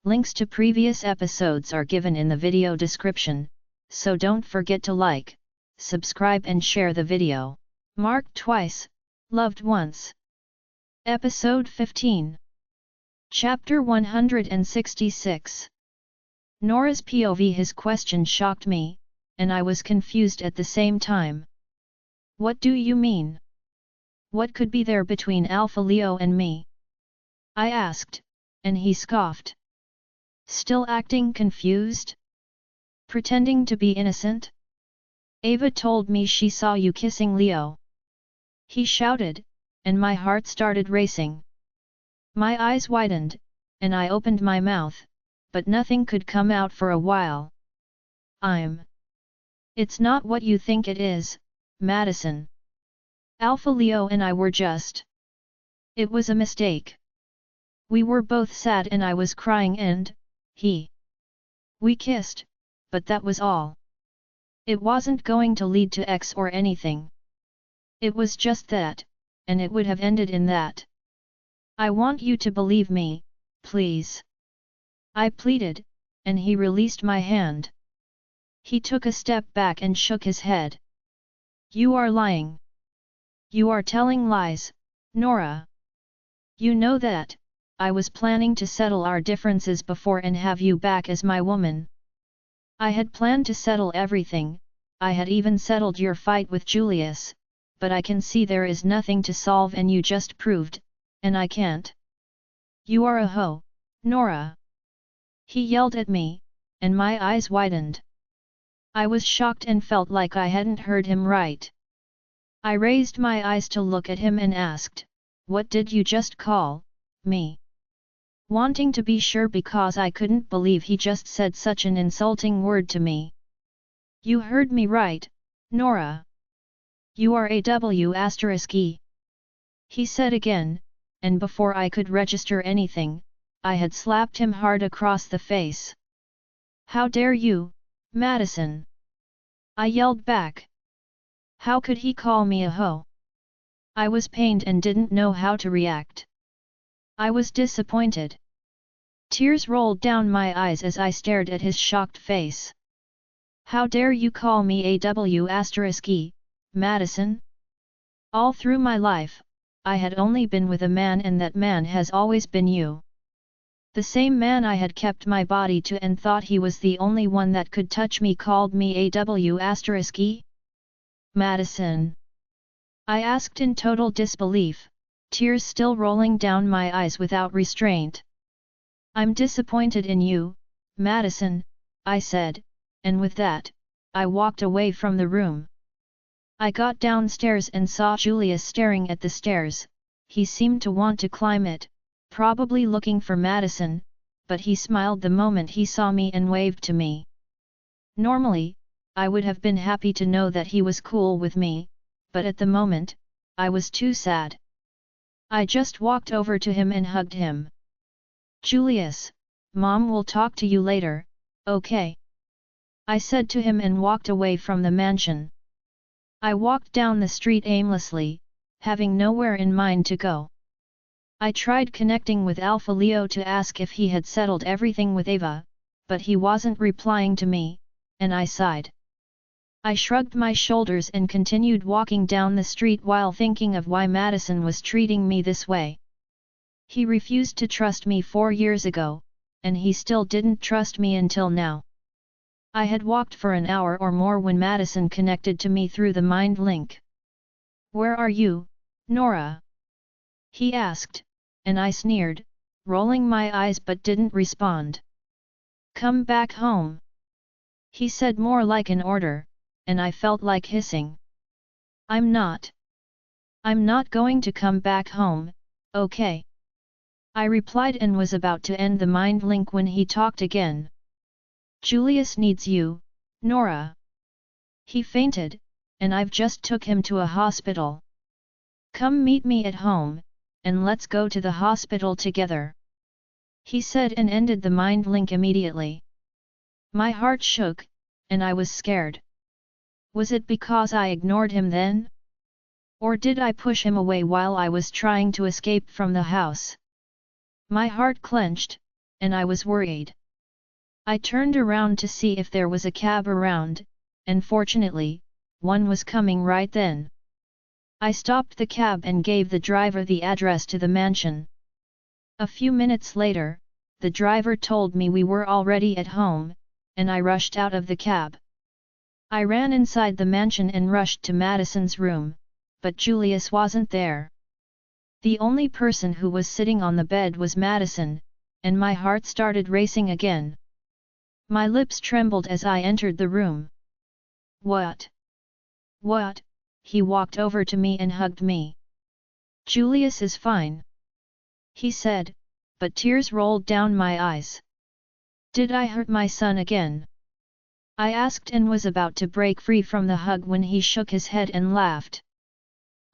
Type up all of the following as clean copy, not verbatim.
Links to previous episodes are given in the video description, so don't forget to like, subscribe and share the video. Marked twice, loved once. Episode 15. Chapter 166. Nora's POV. His question shocked me, and I was confused at the same time. What do you mean? What could be there between Alpha Leo and me? I asked, and he scoffed. Still acting confused? Pretending to be innocent? Ava told me she saw you kissing Leo. He shouted, and my heart started racing. My eyes widened, and I opened my mouth, but nothing could come out for a while. It's not what you think it is, Madison. Alpha Leo and I were just. It was a mistake. We were both sad and I was crying and, we kissed, but that was all. It wasn't going to lead to X or anything. It was just that, and it would have ended in that. I want you to believe me, please. I pleaded, and he released my hand. He took a step back and shook his head. You are lying. You are telling lies, Nora. You know that. I was planning to settle our differences before and have you back as my woman. I had planned to settle everything, I had even settled your fight with Julius, but I can see there is nothing to solve and you just proved, and I can't. You are a hoe, Nora. He yelled at me, and my eyes widened. I was shocked and felt like I hadn't heard him right. I raised my eyes to look at him and asked, what did you just call me? Wanting to be sure because I couldn't believe he just said such an insulting word to me. You heard me right, Nora. You are AW*E. He said again, and before I could register anything, I had slapped him hard across the face. How dare you, Madison? I yelled back. How could he call me a hoe? I was pained and didn't know how to react. I was disappointed. Tears rolled down my eyes as I stared at his shocked face. How dare you call me AW*E, Madison? All through my life, I had only been with a man and that man has always been you. The same man I had kept my body to and thought he was the only one that could touch me called me AW*E? Madison? I asked in total disbelief, tears still rolling down my eyes without restraint. I'm disappointed in you, Madison, I said, and with that, I walked away from the room. I got downstairs and saw Julius staring at the stairs. He seemed to want to climb it, probably looking for Madison, but he smiled the moment he saw me and waved to me. Normally, I would have been happy to know that he was cool with me, but at the moment, I was too sad. I just walked over to him and hugged him. Julius, Mom will talk to you later, okay? I said to him and walked away from the mansion. I walked down the street aimlessly, having nowhere in mind to go. I tried connecting with Alpha Leo to ask if he had settled everything with Ava, but he wasn't replying to me, and I sighed. I shrugged my shoulders and continued walking down the street while thinking of why Madison was treating me this way. He refused to trust me 4 years ago, and he still didn't trust me until now. I had walked for an hour or more when Madison connected to me through the mind link. Where are you, Nora? He asked, and I sneered, rolling my eyes but didn't respond. Come back home. He said more like an order, and I felt like hissing. I'm not going to come back home, okay? I replied and was about to end the mind link when he talked again. Julius needs you, Nora. He fainted, and I've just took him to a hospital. Come meet me at home, and let's go to the hospital together. He said and ended the mind link immediately. My heart shook, and I was scared. Was it because I ignored him then? Or did I push him away while I was trying to escape from the house? My heart clenched, and I was worried. I turned around to see if there was a cab around, and fortunately, one was coming right then. I stopped the cab and gave the driver the address to the mansion. A few minutes later, the driver told me we were already at home, and I rushed out of the cab. I ran inside the mansion and rushed to Madison's room, but Julius wasn't there. The only person who was sitting on the bed was Madison, and my heart started racing again. My lips trembled as I entered the room. What? What? He walked over to me and hugged me. Julius is fine, he said, but tears rolled down my eyes. Did I hurt my son again? I asked and was about to break free from the hug when he shook his head and laughed.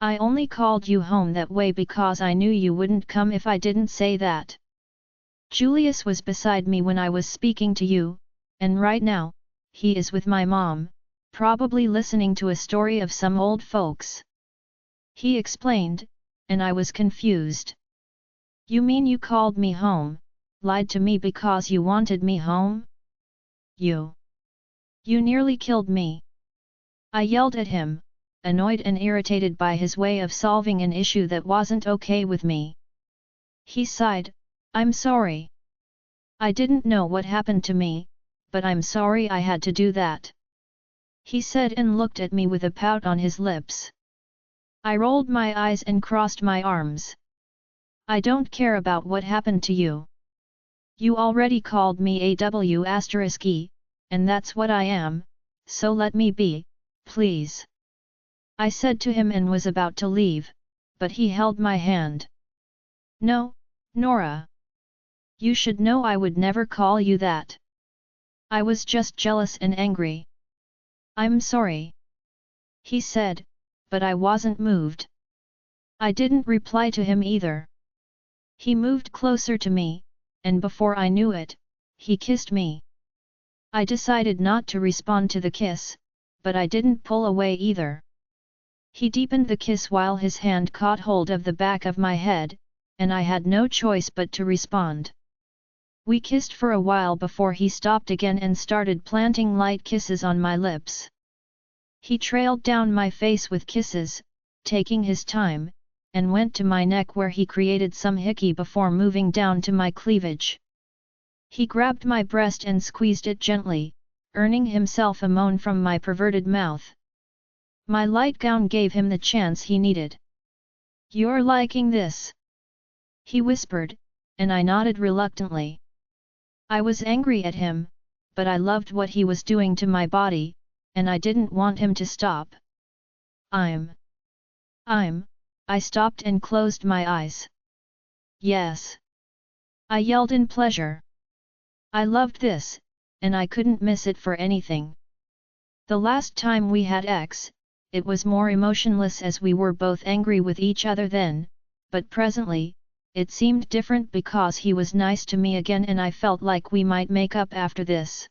I only called you home that way because I knew you wouldn't come if I didn't say that. Julius was beside me when I was speaking to you, and right now, he is with my mom, probably listening to a story of some old folks. He explained, and I was confused. You mean you called me home, lied to me because you wanted me home? You nearly killed me. I yelled at him, annoyed and irritated by his way of solving an issue that wasn't okay with me. He sighed, I'm sorry. I didn't know what happened to me, but I'm sorry I had to do that. He said and looked at me with a pout on his lips. I rolled my eyes and crossed my arms. I don't care about what happened to you. You already called me AW*E, and that's what I am, so let me be, please. I said to him and was about to leave, but he held my hand. No, Nora. You should know I would never call you that. I was just jealous and angry. I'm sorry, he said, but I wasn't moved. I didn't reply to him either. He moved closer to me, and before I knew it, he kissed me. I decided not to respond to the kiss, but I didn't pull away either. He deepened the kiss while his hand caught hold of the back of my head, and I had no choice but to respond. We kissed for a while before he stopped again and started planting light kisses on my lips. He trailed down my face with kisses, taking his time, and went to my neck where he created some hickey before moving down to my cleavage. He grabbed my breast and squeezed it gently, earning himself a moan from my perverted mouth. My light gown gave him the chance he needed. You're liking this? He whispered, and I nodded reluctantly. I was angry at him, but I loved what he was doing to my body, and I didn't want him to stop. I stopped and closed my eyes. Yes. I yelled in pleasure. I loved this, and I couldn't miss it for anything. The last time we had sex, it was more emotionless as we were both angry with each other then, but presently, it seemed different because he was nice to me again and I felt like we might make up after this.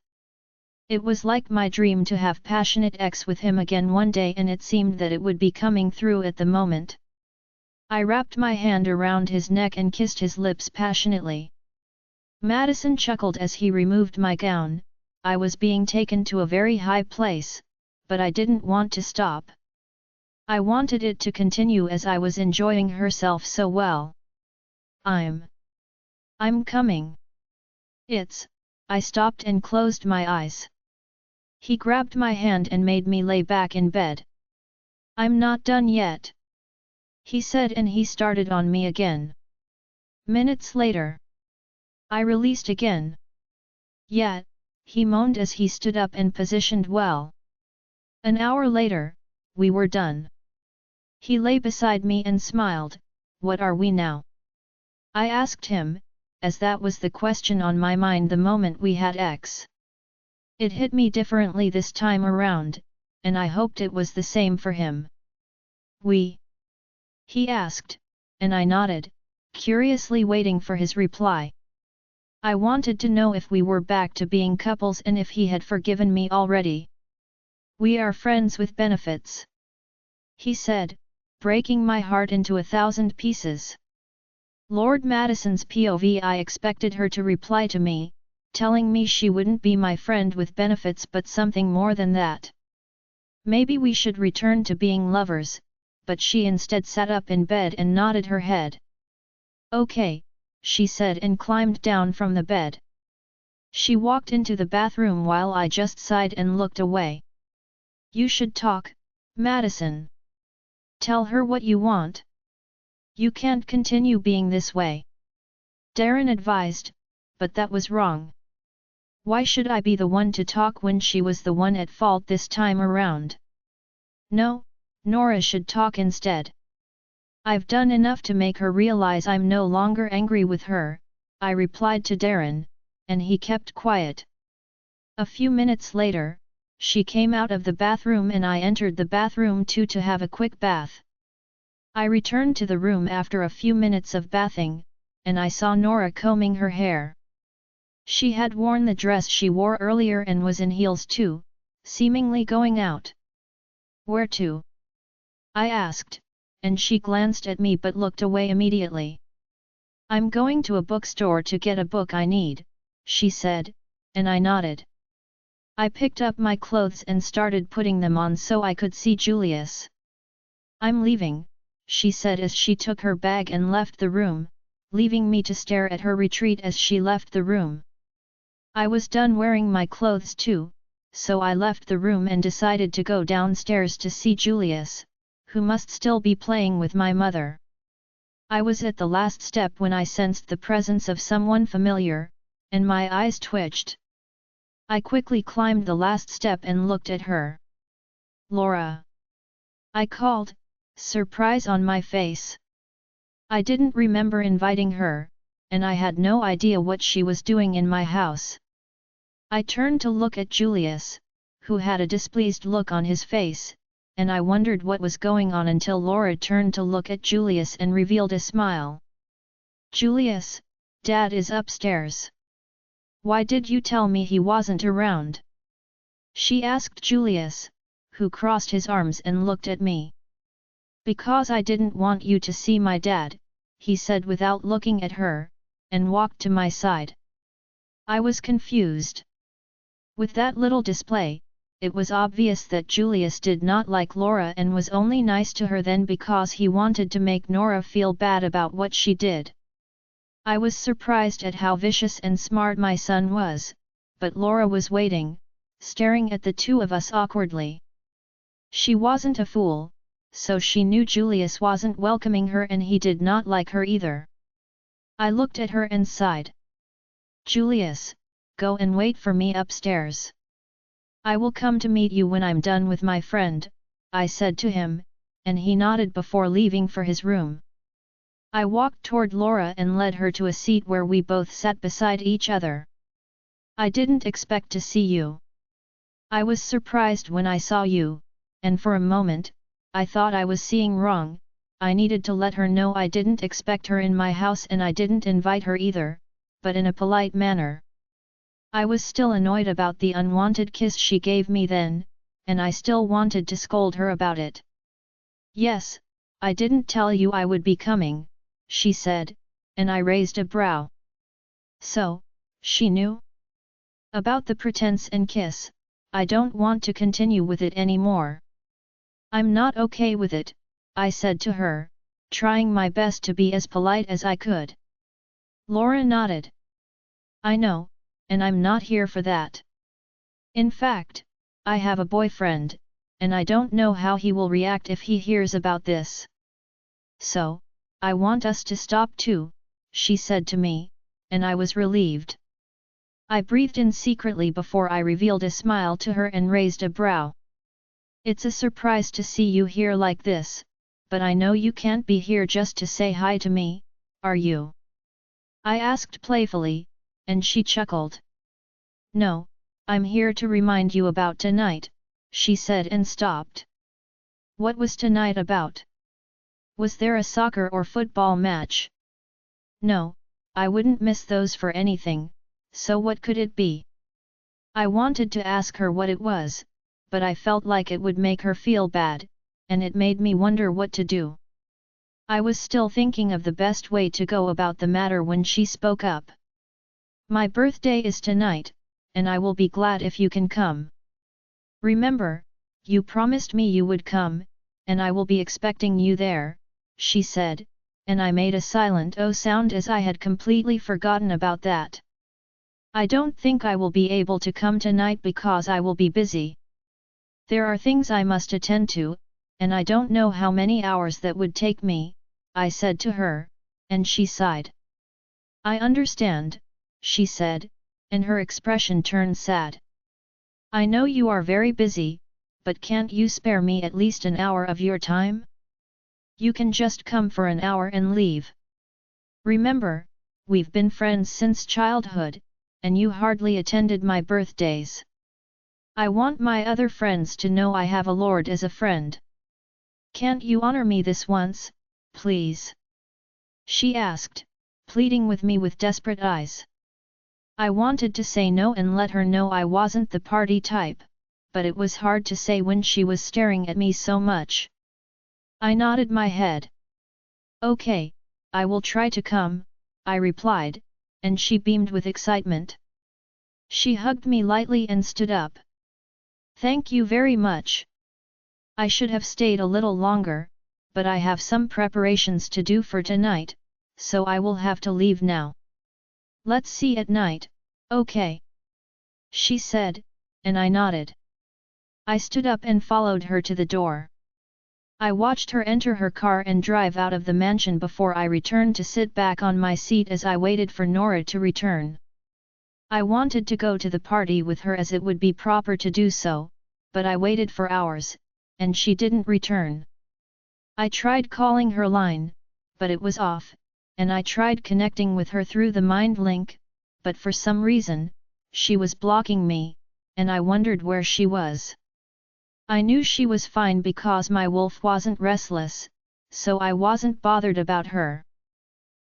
It was like my dream to have passionate sex with him again one day and it seemed that it would be coming through at the moment. I wrapped my hand around his neck and kissed his lips passionately. Madison chuckled as he removed my gown. I was being taken to a very high place, but I didn't want to stop. I wanted it to continue as I was enjoying herself so well. I'm coming. I stopped and closed my eyes. He grabbed my hand and made me lay back in bed. I'm not done yet, he said and he started on me again. Minutes later, I released again. Yeah, he moaned as he stood up and positioned well. An hour later, we were done. He lay beside me and smiled. What are we now? I asked him, as that was the question on my mind the moment we had sex. It hit me differently this time around, and I hoped it was the same for him. He asked, and I nodded, curiously waiting for his reply. I wanted to know if we were back to being couples and if he had forgiven me already. We are friends with benefits, he said, breaking my heart into 1,000 pieces. Lord Madison's POV. I expected her to reply to me, telling me she wouldn't be my friend with benefits but something more than that. Maybe we should return to being lovers, but she instead sat up in bed and nodded her head. Okay, she said and climbed down from the bed. She walked into the bathroom while I just sighed and looked away. You should talk, Madison. Tell her what you want. You can't continue being this way. Darren advised, but that was wrong. Why should I be the one to talk when she was the one at fault this time around? No, Nora should talk instead. I've done enough to make her realize I'm no longer angry with her, I replied to Darren, and he kept quiet. A few minutes later, she came out of the bathroom and I entered the bathroom too to have a quick bath. I returned to the room after a few minutes of bathing, and I saw Nora combing her hair. She had worn the dress she wore earlier and was in heels too, seemingly going out. Where to? I asked, and she glanced at me but looked away immediately. I'm going to a bookstore to get a book I need, she said, and I nodded. I picked up my clothes and started putting them on so I could see Julius. I'm leaving, she said as she took her bag and left the room, leaving me to stare at her retreat as she left the room. I was done wearing my clothes too, so I left the room and decided to go downstairs to see Julius, who must still be playing with my mother. I was at the last step when I sensed the presence of someone familiar, and my eyes twitched. I quickly climbed the last step and looked at her. Laura! I called, surprise on my face. I didn't remember inviting her, and I had no idea what she was doing in my house. I turned to look at Julius, who had a displeased look on his face, and I wondered what was going on until Laura turned to look at Julius and revealed a smile. Julius, Dad is upstairs. Why did you tell me he wasn't around? She asked Julius, who crossed his arms and looked at me. Because I didn't want you to see my dad, he said without looking at her, and walked to my side. I was confused. With that little display, it was obvious that Julius did not like Laura and was only nice to her then because he wanted to make Nora feel bad about what she did. I was surprised at how vicious and smart my son was, but Laura was waiting, staring at the two of us awkwardly. She wasn't a fool, so she knew Julius wasn't welcoming her and he did not like her either. I looked at her and sighed. Julius, go and wait for me upstairs. I will come to meet you when I'm done with my friend, I said to him, and he nodded before leaving for his room. I walked toward Laura and led her to a seat where we both sat beside each other. I didn't expect to see you. I was surprised when I saw you, and for a moment, I thought I was seeing wrong. I needed to let her know I didn't expect her in my house and I didn't invite her either, but in a polite manner. I was still annoyed about the unwanted kiss she gave me then, and I still wanted to scold her about it. Yes, I didn't tell you I would be coming, she said, and I raised a brow. So, she knew? About the pretense and kiss, I don't want to continue with it anymore. I'm not okay with it, I said to her, trying my best to be as polite as I could. Laura nodded. I know, and I'm not here for that. In fact, I have a boyfriend, and I don't know how he will react if he hears about this. So, I want us to stop too, she said to me, and I was relieved. I breathed in secretly before I revealed a smile to her and raised a brow. It's a surprise to see you here like this, but I know you can't be here just to say hi to me, are you? I asked playfully, and she chuckled. No, I'm here to remind you about tonight, she said and stopped. What was tonight about? Was there a soccer or football match? No, I wouldn't miss those for anything, so what could it be? I wanted to ask her what it was, but I felt like it would make her feel bad, and it made me wonder what to do. I was still thinking of the best way to go about the matter when she spoke up. My birthday is tonight, and I will be glad if you can come. Remember, you promised me you would come, and I will be expecting you there, she said, and I made a silent oh sound as I had completely forgotten about that. I don't think I will be able to come tonight because I will be busy. There are things I must attend to, and I don't know how many hours that would take me, I said to her, and she sighed. I understand, she said, and her expression turned sad. I know you are very busy, but can't you spare me at least an hour of your time? You can just come for an hour and leave. Remember, we've been friends since childhood, and you hardly attended my birthdays. I want my other friends to know I have a lord as a friend. Can't you honor me this once, please? She asked, pleading with me with desperate eyes. I wanted to say no and let her know I wasn't the party type, but it was hard to say when she was staring at me so much. I nodded my head. Okay, I will try to come, I replied, and she beamed with excitement. She hugged me lightly and stood up. Thank you very much. I should have stayed a little longer, but I have some preparations to do for tonight, so I will have to leave now. Let's see at night, okay? She said, and I nodded. I stood up and followed her to the door. I watched her enter her car and drive out of the mansion before I returned to sit back on my seat as I waited for Nora to return. I wanted to go to the party with her as it would be proper to do so, but I waited for hours, and she didn't return. I tried calling her line, but it was off, and I tried connecting with her through the mind link, but for some reason, she was blocking me, and I wondered where she was. I knew she was fine because my wolf wasn't restless, so I wasn't bothered about her.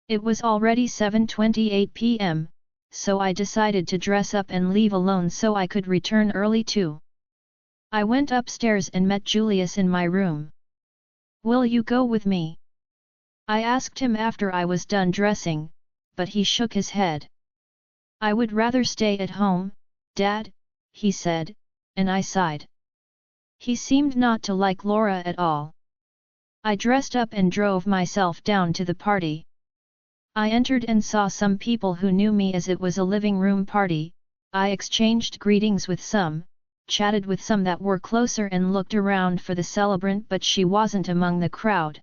It was already 7:28 p.m., so I decided to dress up and leave alone so I could return early too. I went upstairs and met Julius in my room. Will you go with me? I asked him after I was done dressing, but he shook his head. I would rather stay at home, Dad, he said, and I sighed. He seemed not to like Laura at all. I dressed up and drove myself down to the party. I entered and saw some people who knew me as it was a living room party. I exchanged greetings with some, chatted with some that were closer and looked around for the celebrant, but she wasn't among the crowd.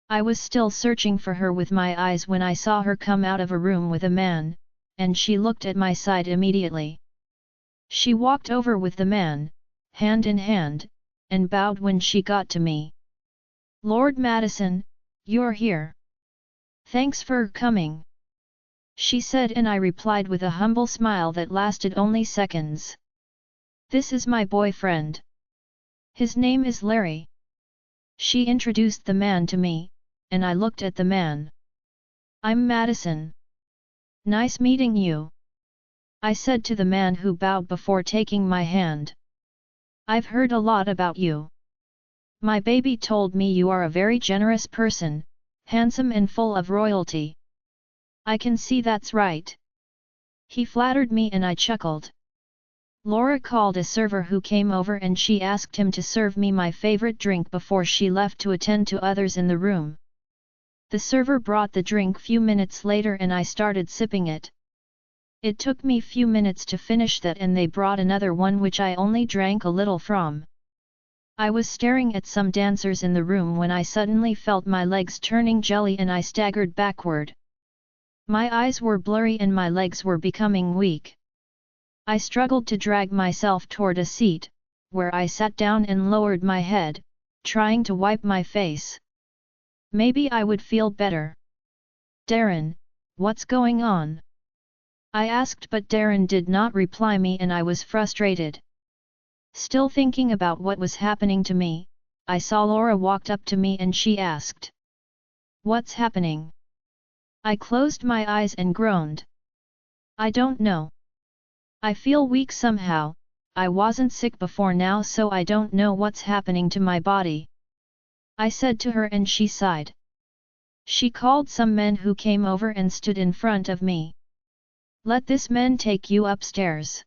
I was still searching for her with my eyes when I saw her come out of a room with a man, and she looked at my side immediately. She walked over with the man, hand in hand, and bowed when she got to me. Lord Madison, you're here. Thanks for coming, she said, and I replied with a humble smile that lasted only seconds. This is my boyfriend. His name is Larry. She introduced the man to me, and I looked at the man. I'm Madison. Nice meeting you, I said to the man who bowed before taking my hand. I've heard a lot about you. My baby told me you are a very generous person, handsome and full of royalty. I can see that's right. He flattered me and I chuckled. Laura called a server who came over and she asked him to serve me my favorite drink before she left to attend to others in the room. The server brought the drink few minutes later and I started sipping it. It took me few minutes to finish that and they brought another one which I only drank a little from. I was staring at some dancers in the room when I suddenly felt my legs turning jelly and I staggered backward. My eyes were blurry and my legs were becoming weak. I struggled to drag myself toward a seat, where I sat down and lowered my head, trying to wipe my face. Maybe I would feel better. Darren, what's going on? I asked, but Darren did not reply me and I was frustrated. Still thinking about what was happening to me, I saw Laura walked up to me and she asked, "What's happening?" I closed my eyes and groaned. I don't know. I feel weak somehow. I wasn't sick before now, so I don't know what's happening to my body, I said to her and she sighed. She called some men who came over and stood in front of me. Let this man take you upstairs.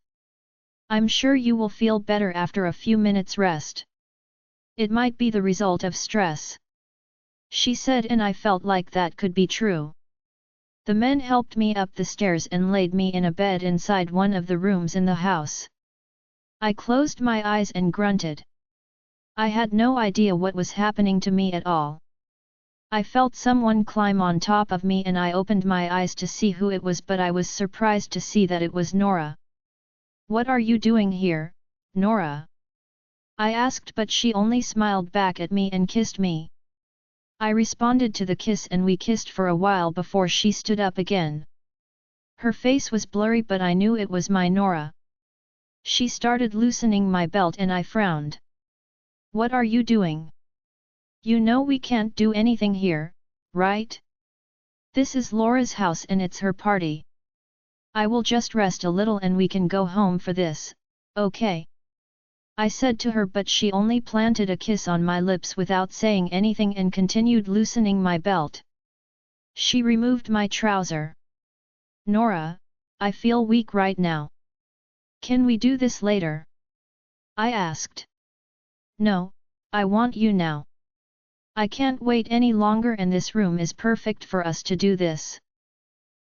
I'm sure you will feel better after a few minutes rest. It might be the result of stress. She said, and I felt like that could be true. The men helped me up the stairs and laid me in a bed inside one of the rooms in the house. I closed my eyes and grunted. I had no idea what was happening to me at all. I felt someone climb on top of me and I opened my eyes to see who it was, but I was surprised to see that it was Nora. "What are you doing here, Nora?" I asked, but she only smiled back at me and kissed me. I responded to the kiss and we kissed for a while before she stood up again. Her face was blurry, but I knew it was my Nora. She started loosening my belt and I frowned. "What are you doing? You know we can't do anything here, right? This is Laura's house and it's her party. I will just rest a little and we can go home for this, okay?" I said to her, but she only planted a kiss on my lips without saying anything and continued loosening my belt. She removed my trouser. "Nora, I feel weak right now. Can we do this later?" I asked. "No, I want you now. I can't wait any longer and this room is perfect for us to do this.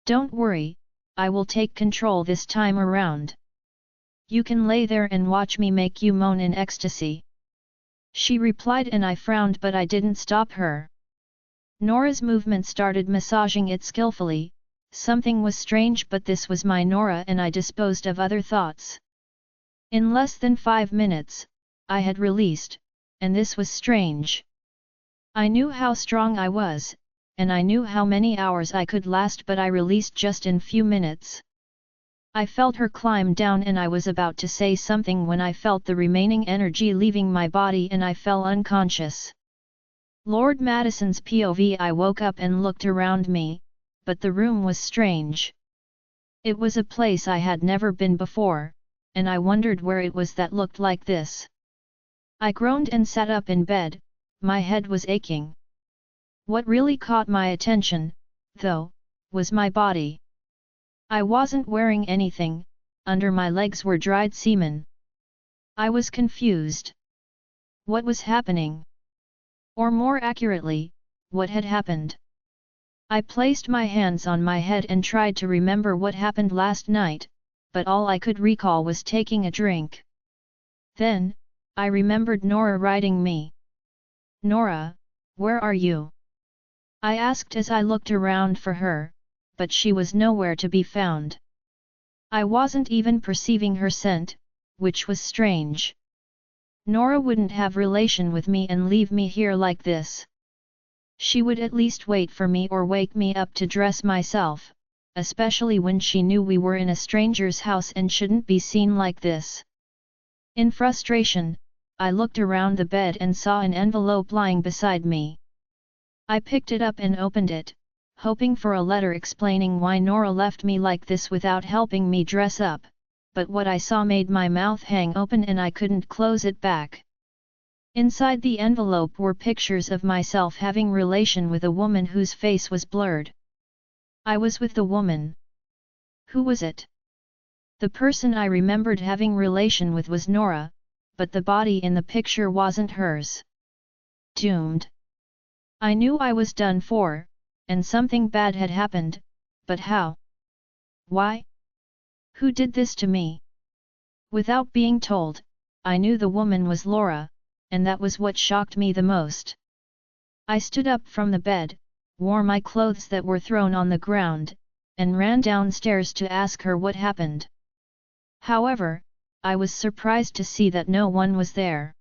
Don't worry, I will take control this time around. You can lay there and watch me make you moan in ecstasy." She replied and I frowned, but I didn't stop her. Nora's movement started massaging it skillfully. Something was strange, but this was my Nora and I disposed of other thoughts. In less than 5 minutes, I had released, and this was strange. I knew how strong I was, and I knew how many hours I could last, but I released just in few minutes. I felt her climb down and I was about to say something when I felt the remaining energy leaving my body and I fell unconscious. Lord Madison's POV. I woke up and looked around me, but the room was strange. It was a place I had never been before, and I wondered where it was that looked like this. I groaned and sat up in bed. My head was aching. What really caught my attention, though, was my body. I wasn't wearing anything, under my legs were dried semen. I was confused. What was happening? Or more accurately, what had happened? I placed my hands on my head and tried to remember what happened last night, but all I could recall was taking a drink. Then, I remembered Nora riding me. "Nora, where are you?" I asked as I looked around for her, but she was nowhere to be found. I wasn't even perceiving her scent, which was strange. Nora wouldn't have relation with me and leave me here like this. She would at least wait for me or wake me up to dress myself, especially when she knew we were in a stranger's house and shouldn't be seen like this. In frustration, I looked around the bed and saw an envelope lying beside me. I picked it up and opened it, hoping for a letter explaining why Nora left me like this without helping me dress up, but what I saw made my mouth hang open and I couldn't close it back. Inside the envelope were pictures of myself having relation with a woman whose face was blurred. I was with the woman. Who was it? The person I remembered having relation with was Nora, but the body in the picture wasn't hers. Doomed. I knew I was done for, and something bad had happened, but how? Why? Who did this to me? Without being told, I knew the woman was Laura, and that was what shocked me the most. I stood up from the bed, wore my clothes that were thrown on the ground, and ran downstairs to ask her what happened. However, I was surprised to see that no one was there.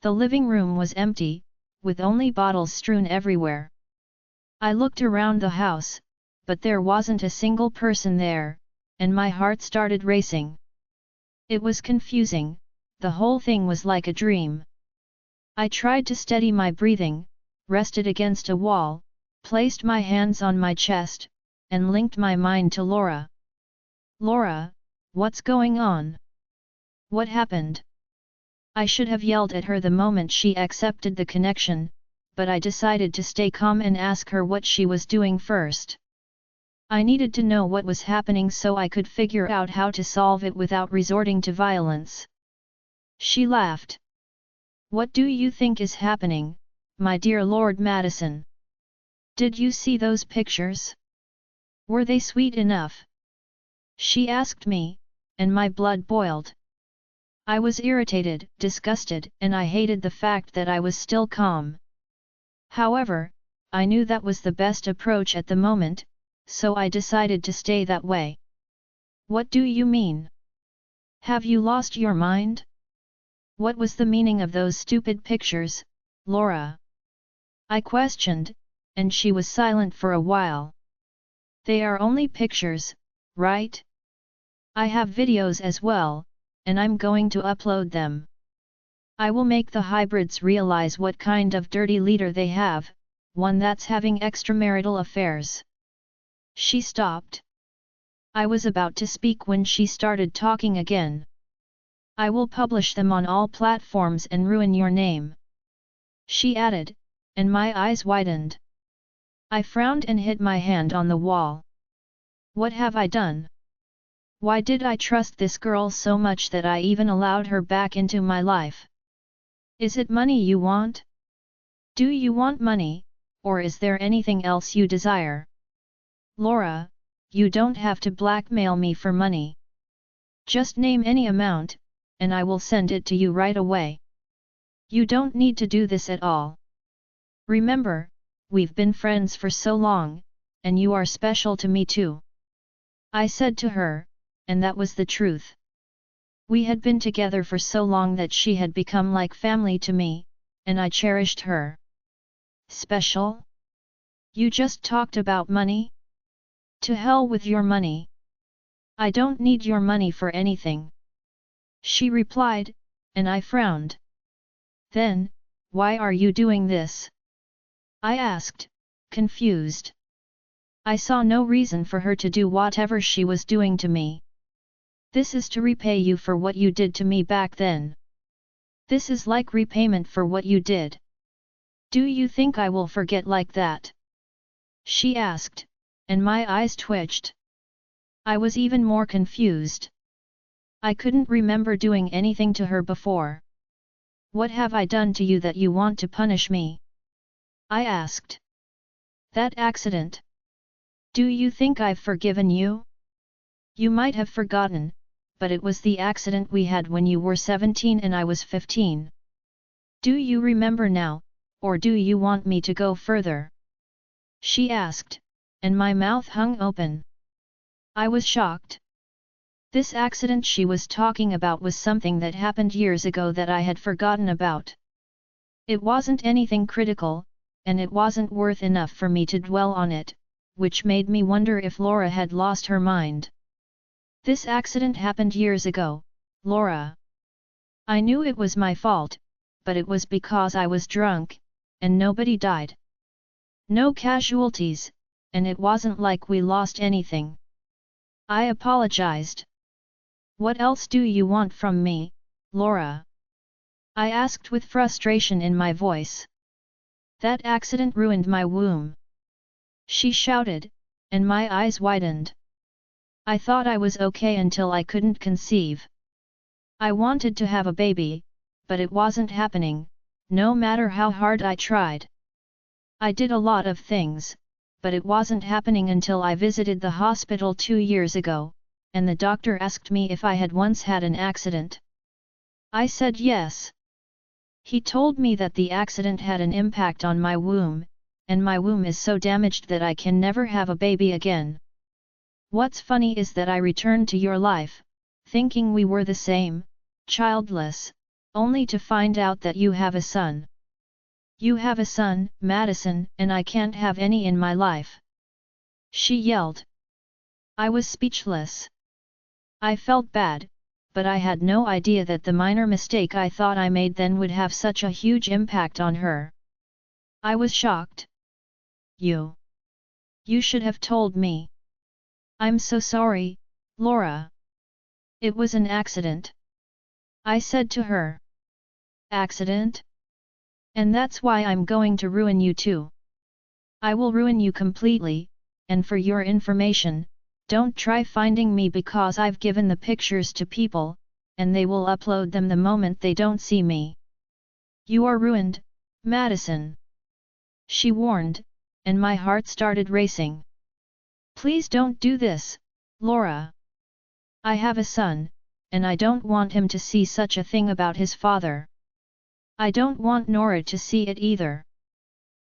The living room was empty, with only bottles strewn everywhere. I looked around the house, but there wasn't a single person there, and my heart started racing. It was confusing, the whole thing was like a dream. I tried to steady my breathing, rested against a wall, placed my hands on my chest, and linked my mind to Laura. "Laura, what's going on? What happened?" I should have yelled at her the moment she accepted the connection, but I decided to stay calm and ask her what she was doing first. I needed to know what was happening so I could figure out how to solve it without resorting to violence. She laughed. "What do you think is happening, my dear Lord Madison? Did you see those pictures? Were they sweet enough?" She asked me, and my blood boiled. I was irritated, disgusted, and I hated the fact that I was still calm. However, I knew that was the best approach at the moment, so I decided to stay that way. "What do you mean? Have you lost your mind? What was the meaning of those stupid pictures, Laura?" I questioned, and she was silent for a while. "They are only pictures, right? I have videos as well, and I'm going to upload them. I will make the hybrids realize what kind of dirty leader they have, one that's having extramarital affairs." She stopped. I was about to speak when she started talking again. "I will publish them on all platforms and ruin your name," she added, and my eyes widened. I frowned and hit my hand on the wall. What have I done? Why did I trust this girl so much that I even allowed her back into my life? Is it money you want? Do you want money, or is there anything else you desire? Laura, you don't have to blackmail me for money. Just name any amount, and I will send it to you right away. You don't need to do this at all. Remember, we've been friends for so long, and you are special to me too." I said to her, and that was the truth. We had been together for so long that she had become like family to me, and I cherished her. "Special? You just talked about money? To hell with your money. I don't need your money for anything," she replied, and I frowned. "Then, why are you doing this?" I asked, confused. I saw no reason for her to do whatever she was doing to me. "This is to repay you for what you did to me back then. This is like repayment for what you did. Do you think I will forget like that?" she asked, and my eyes twitched. I was even more confused. I couldn't remember doing anything to her before. "What have I done to you that you want to punish me?" I asked. "That accident. Do you think I've forgiven you? You might have forgotten, but it was the accident we had when you were 17 and I was 15. Do you remember now, or do you want me to go further?" she asked, and my mouth hung open. I was shocked. This accident she was talking about was something that happened years ago that I had forgotten about. It wasn't anything critical, and it wasn't worth enough for me to dwell on it, which made me wonder if Laura had lost her mind. "This accident happened years ago, Laura. I knew it was my fault, but it was because I was drunk, and nobody died. No casualties, and it wasn't like we lost anything. I apologized." "What else do you want from me, Laura?" I asked with frustration in my voice. "That accident ruined my womb," she shouted, and my eyes widened. I thought I was okay until I couldn't conceive. I wanted to have a baby, but it wasn't happening, no matter how hard I tried. I did a lot of things, but it wasn't happening until I visited the hospital 2 years ago, and the doctor asked me if I had once had an accident. I said yes. He told me that the accident had an impact on my womb, and my womb is so damaged that I can never have a baby again. What's funny is that I returned to your life, thinking we were the same, childless, only to find out that you have a son. You have a son, Madison, and I can't have any in my life," she yelled. I was speechless. I felt bad, but I had no idea that the minor mistake I thought I made then would have such a huge impact on her. I was shocked. You should have told me. I'm so sorry, Laura. It was an accident," I said to her. "Accident? And that's why I'm going to ruin you too. I will ruin you completely, and for your information, don't try finding me because I've given the pictures to people, and they will upload them the moment they don't see me. You are ruined, Madison. She warned, and my heart started racing. Please don't do this, Laura. I have a son, and I don't want him to see such a thing about his father. I don't want Nora to see it either.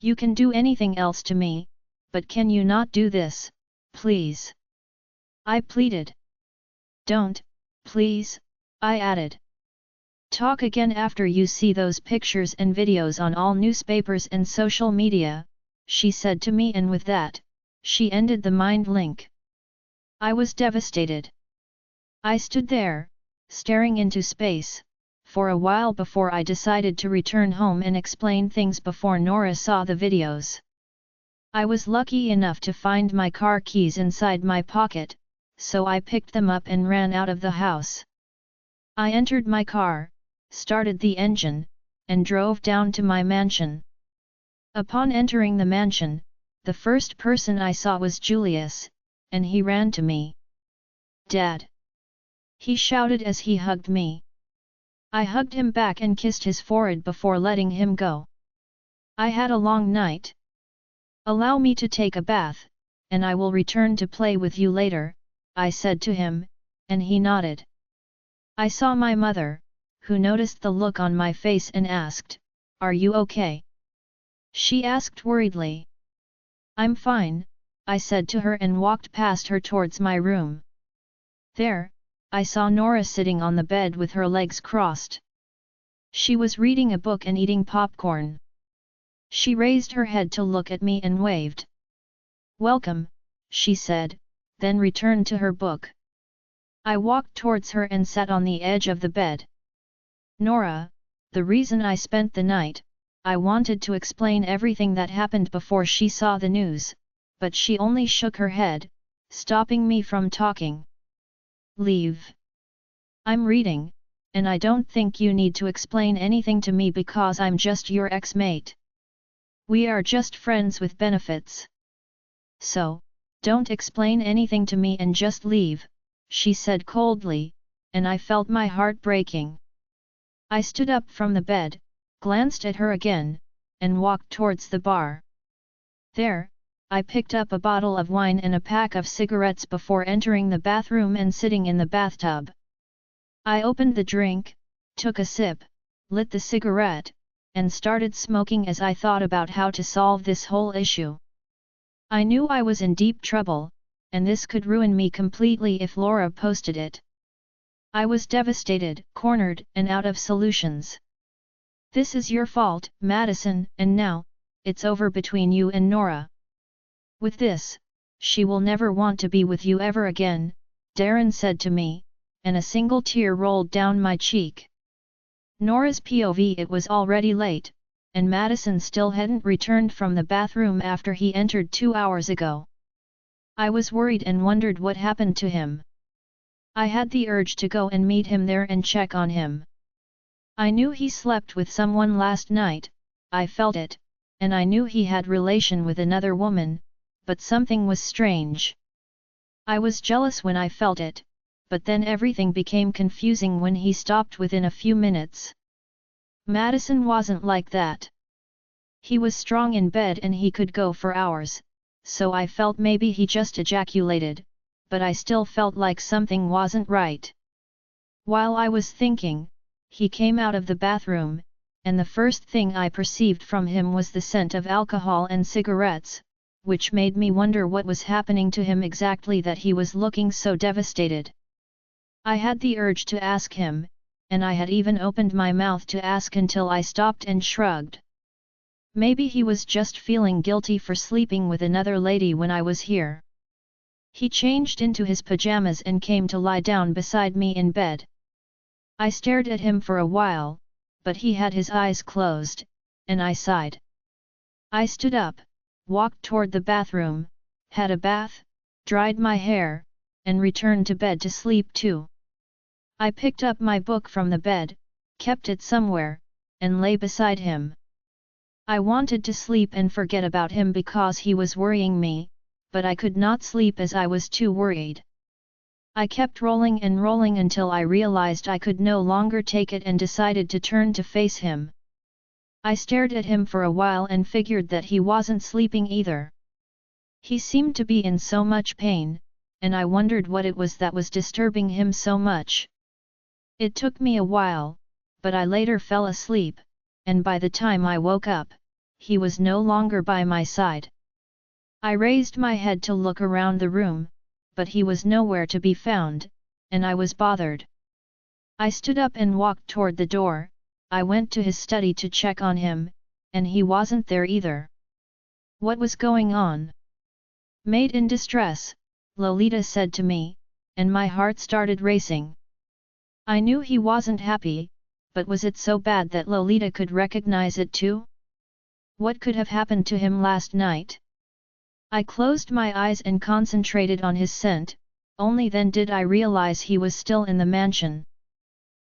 You can do anything else to me, but can you not do this, please? I pleaded. Don't, please, I added. Talk again after you see those pictures and videos on all newspapers and social media, she said to me, and with that, she ended the mind link. I was devastated. I stood there, staring into space, for a while before I decided to return home and explain things before Nora saw the videos. I was lucky enough to find my car keys inside my pocket, so I picked them up and ran out of the house. I entered my car, started the engine, and drove down to my mansion. Upon entering the mansion, the first person I saw was Julius, and he ran to me. "Dad!" he shouted as he hugged me. I hugged him back and kissed his forehead before letting him go. I had a long night. "Allow me to take a bath, and I will return to play with you later," I said to him, and he nodded. I saw my mother, who noticed the look on my face and asked, "Are you okay?" She asked worriedly. "I'm fine," I said to her and walked past her towards my room. There, I saw Nora sitting on the bed with her legs crossed. She was reading a book and eating popcorn. She raised her head to look at me and waved. "Welcome," she said, then returned to her book. I walked towards her and sat on the edge of the bed. "Nora, the reason I spent the night," I wanted to explain everything that happened before she saw the news, but she only shook her head, stopping me from talking. "Leave. I'm reading, and I don't think you need to explain anything to me because I'm just your ex-mate. We are just friends with benefits. So, don't explain anything to me and just leave," she said coldly, and I felt my heart breaking. I stood up from the bed, glanced at her again, and walked towards the bar. There, I picked up a bottle of wine and a pack of cigarettes before entering the bathroom and sitting in the bathtub. I opened the drink, took a sip, lit the cigarette, and started smoking as I thought about how to solve this whole issue. I knew I was in deep trouble, and this could ruin me completely if Laura posted it. I was devastated, cornered, and out of solutions. "This is your fault, Madison, and now, it's over between you and Nora. With this, she will never want to be with you ever again," Darren said to me, and a single tear rolled down my cheek. Nora's POV: it was already late, and Madison still hadn't returned from the bathroom after he entered 2 hours ago. I was worried and wondered what happened to him. I had the urge to go and meet him there and check on him. I knew he slept with someone last night, I felt it, and I knew he had relation with another woman, but something was strange. I was jealous when I felt it, but then everything became confusing when he stopped within a few minutes. Madison wasn't like that. He was strong in bed and he could go for hours, so I felt maybe he just ejaculated, but I still felt like something wasn't right. While I was thinking, he came out of the bathroom, and the first thing I perceived from him was the scent of alcohol and cigarettes, which made me wonder what was happening to him exactly that he was looking so devastated. I had the urge to ask him, and I had even opened my mouth to ask until I stopped and shrugged. Maybe he was just feeling guilty for sleeping with another lady when I was here. He changed into his pajamas and came to lie down beside me in bed. I stared at him for a while, but he had his eyes closed, and I sighed. I stood up, walked toward the bathroom, had a bath, dried my hair, and returned to bed to sleep too. I picked up my book from the bed, kept it somewhere, and lay beside him. I wanted to sleep and forget about him because he was worrying me, but I could not sleep as I was too worried. I kept rolling and rolling until I realized I could no longer take it and decided to turn to face him. I stared at him for a while and figured that he wasn't sleeping either. He seemed to be in so much pain, and I wondered what it was that was disturbing him so much. It took me a while, but I later fell asleep, and by the time I woke up, he was no longer by my side. I raised my head to look around the room, but he was nowhere to be found, and I was bothered. I stood up and walked toward the door. I went to his study to check on him, and he wasn't there either. What was going on? Maid in distress, Lolita said to me, and my heart started racing. I knew he wasn't happy, but was it so bad that Lolita could recognize it too? What could have happened to him last night? I closed my eyes and concentrated on his scent, only then did I realize he was still in the mansion.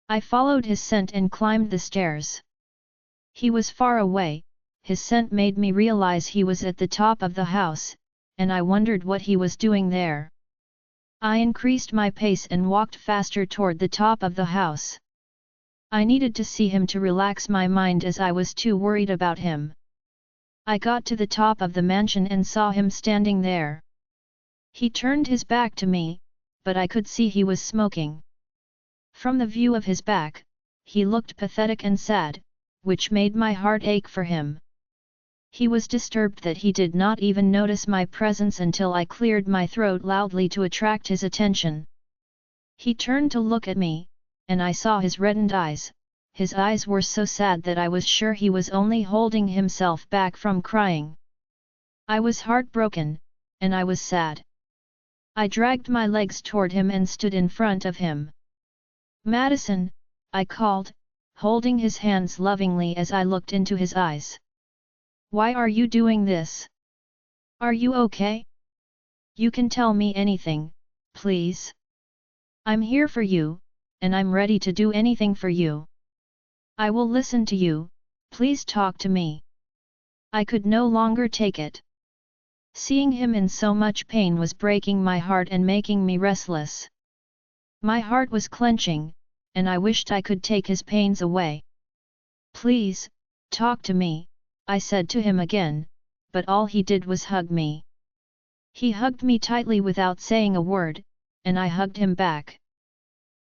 I followed his scent and climbed the stairs. He was far away, his scent made me realize he was at the top of the house, and I wondered what he was doing there. I increased my pace and walked faster toward the top of the house. I needed to see him to relax my mind as I was too worried about him. I got to the top of the mansion and saw him standing there. He turned his back to me, but I could see he was smoking. From the view of his back, he looked pathetic and sad, which made my heart ache for him. He was disturbed that he did not even notice my presence until I cleared my throat loudly to attract his attention. He turned to look at me, and I saw his reddened eyes. His eyes were so sad that I was sure he was only holding himself back from crying. I was heartbroken, and I was sad. I dragged my legs toward him and stood in front of him. "Madison," I called, holding his hands lovingly as I looked into his eyes. "Why are you doing this? Are you okay? You can tell me anything, please. I'm here for you, and I'm ready to do anything for you. I will listen to you, please talk to me." I could no longer take it. Seeing him in so much pain was breaking my heart and making me restless. My heart was clenching, and I wished I could take his pains away. "Please, talk to me," I said to him again, but all he did was hug me. He hugged me tightly without saying a word, and I hugged him back.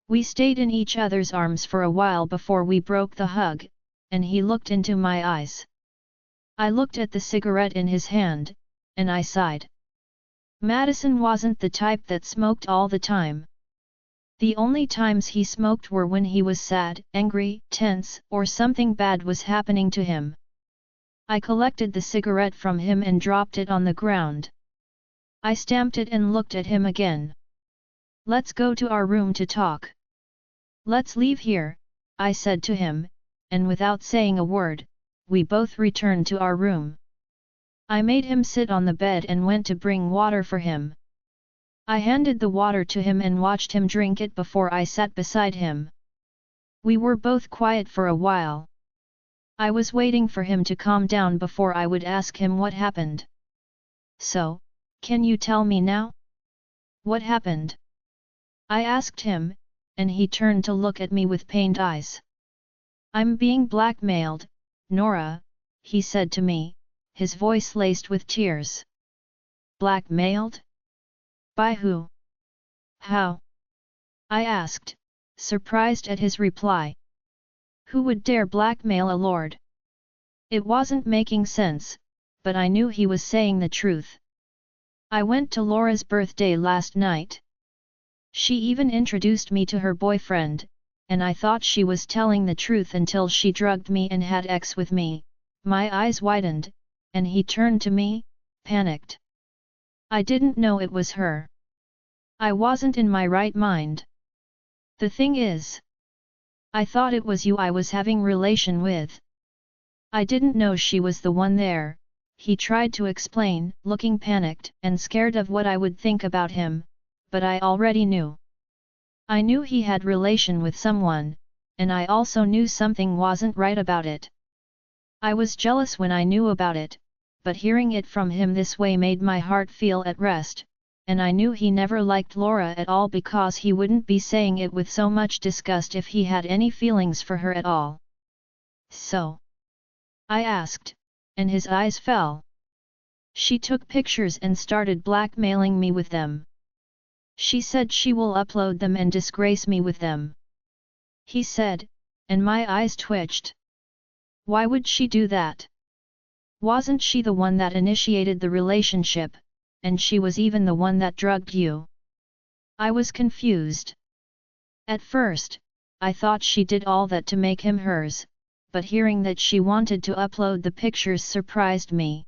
We stayed in each other's arms for a while before we broke the hug, and he looked into my eyes. I looked at the cigarette in his hand, and I sighed. Madison wasn't the type that smoked all the time. The only times he smoked were when he was sad, angry, tense, or something bad was happening to him. I collected the cigarette from him and dropped it on the ground. I stamped it and looked at him again. "Let's go to our room to talk. Let's leave here," I said to him, and without saying a word, we both returned to our room. I made him sit on the bed and went to bring water for him. I handed the water to him and watched him drink it before I sat beside him. We were both quiet for a while. I was waiting for him to calm down before I would ask him what happened. "So, can you tell me now? What happened?" I asked him, and he turned to look at me with pained eyes. "I'm being blackmailed, Nora," he said to me, his voice laced with tears. "Blackmailed? By who? How?" I asked, surprised at his reply. Who would dare blackmail a lord? It wasn't making sense, but I knew he was saying the truth. "I went to Laura's birthday last night. She even introduced me to her boyfriend, and I thought she was telling the truth until she drugged me and had sex with me." My eyes widened, and he turned to me, panicked. I didn't know it was her. I wasn't in my right mind. "The thing is, I thought it was you I was having relation with. I didn't know she was the one there," he tried to explain, looking panicked and scared of what I would think about him, but I already knew. I knew he had relation with someone, and I also knew something wasn't right about it. I was jealous when I knew about it, but hearing it from him this way made my heart feel at rest, and I knew he never liked Laura at all because he wouldn't be saying it with so much disgust if he had any feelings for her at all. So? I asked, and his eyes fell. She took pictures and started blackmailing me with them. She said she will upload them and disgrace me with them. He said, and my eyes twitched. Why would she do that? Wasn't she the one that initiated the relationship, and she was even the one that drugged you? I was confused. At first, I thought she did all that to make him hers, but hearing that she wanted to upload the pictures surprised me.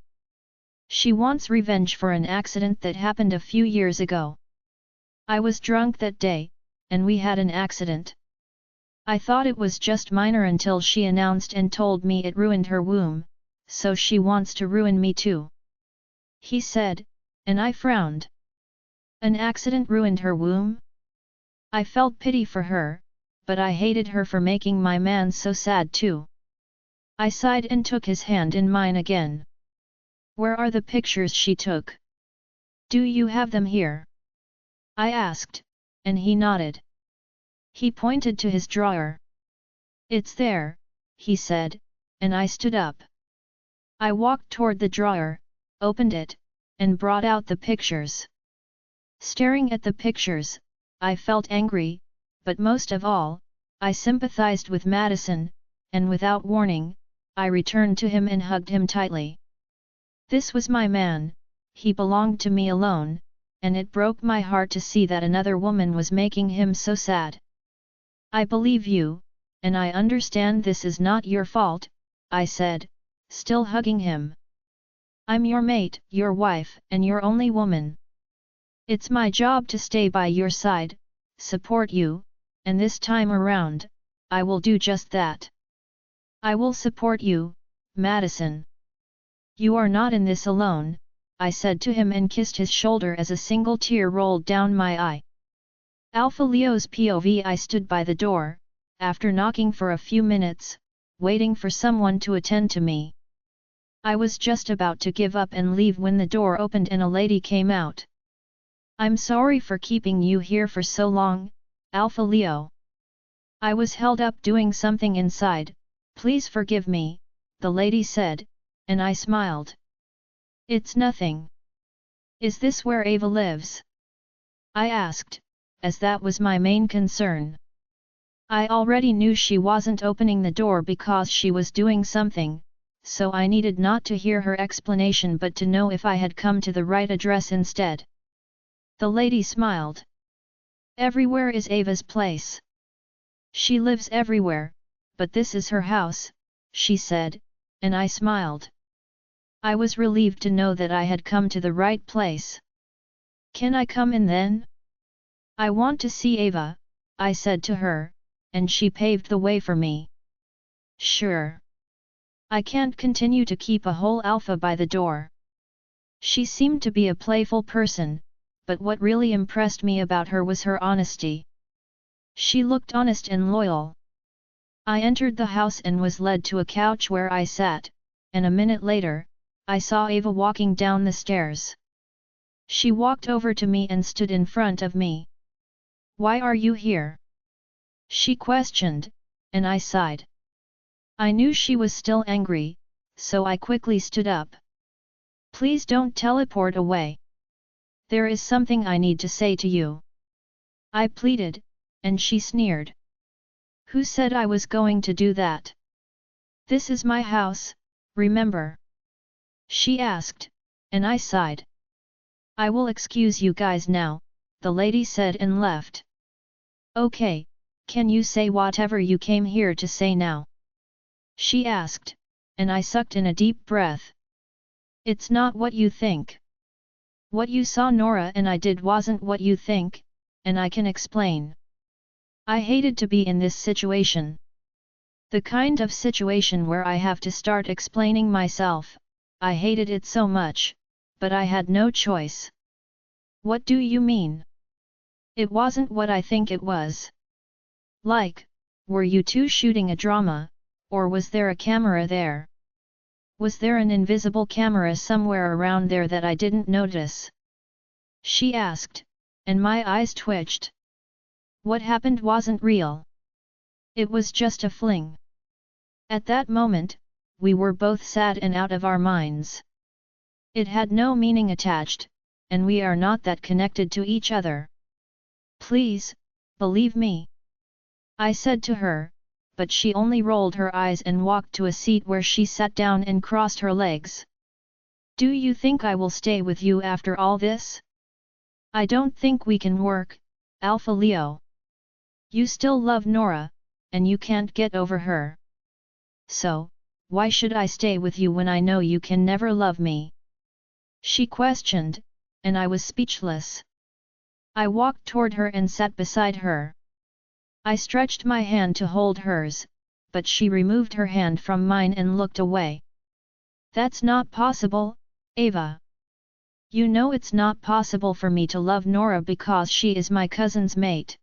She wants revenge for an accident that happened a few years ago. I was drunk that day, and we had an accident. I thought it was just minor until she announced and told me it ruined her womb, so she wants to ruin me too. He said, and I frowned. An accident ruined her womb? I felt pity for her, but I hated her for making my man so sad too. I sighed and took his hand in mine again. Where are the pictures she took? Do you have them here? I asked, and he nodded. He pointed to his drawer. It's there, he said, and I stood up. I walked toward the drawer, opened it, and brought out the pictures. Staring at the pictures, I felt angry, but most of all, I sympathized with Madison, and without warning, I returned to him and hugged him tightly. This was my man, he belonged to me alone, and it broke my heart to see that another woman was making him so sad. I believe you, and I understand this is not your fault, I said, still hugging him. I'm your mate, your wife, and your only woman. It's my job to stay by your side, support you, and this time around, I will do just that. I will support you, Madison. You are not in this alone, I said to him and kissed his shoulder as a single tear rolled down my eye. Alpha Leo's POV. I stood by the door, after knocking for a few minutes, waiting for someone to attend to me. I was just about to give up and leave when the door opened and a lady came out. I'm sorry for keeping you here for so long, Alpha Leo. I was held up doing something inside, please forgive me, the lady said, and I smiled. It's nothing. Is this where Ava lives? I asked, as that was my main concern. I already knew she wasn't opening the door because she was doing something, so I needed not to hear her explanation but to know if I had come to the right address instead. The lady smiled. Everywhere is Ava's place. She lives everywhere, but this is her house, she said, and I smiled. I was relieved to know that I had come to the right place. Can I come in then? I want to see Ava, I said to her, and she paved the way for me. Sure. I can't continue to keep a whole alpha by the door. She seemed to be a playful person, but what really impressed me about her was her honesty. She looked honest and loyal. I entered the house and was led to a couch where I sat, and a minute later, I saw Ava walking down the stairs. She walked over to me and stood in front of me. Why are you here? She questioned, and I sighed. I knew she was still angry, so I quickly stood up. Please don't teleport away. There is something I need to say to you. I pleaded, and she sneered. Who said I was going to do that? This is my house, remember? She asked, and I sighed. I will excuse you guys now, the lady said and left. Okay, can you say whatever you came here to say now? She asked, and I sucked in a deep breath. It's not what you think. What you saw Nora and I did wasn't what you think, and I can explain. I hated to be in this situation. The kind of situation where I have to start explaining myself, I hated it so much, but I had no choice. What do you mean? It wasn't what I think it was. Like, were you two shooting a drama, or was there a camera there? Was there an invisible camera somewhere around there that I didn't notice? She asked, and my eyes twitched. What happened wasn't real. It was just a fling. At that moment, we were both sad and out of our minds. It had no meaning attached, and we are not that connected to each other. Please, believe me, I said to her, but she only rolled her eyes and walked to a seat where she sat down and crossed her legs. Do you think I will stay with you after all this? I don't think we can work, Alpha Leo. You still love Nora, and you can't get over her. So, why should I stay with you when I know you can never love me? She questioned, and I was speechless. I walked toward her and sat beside her. I stretched my hand to hold hers, but she removed her hand from mine and looked away. That's not possible, Ava. You know it's not possible for me to love Nora because she is my cousin's mate.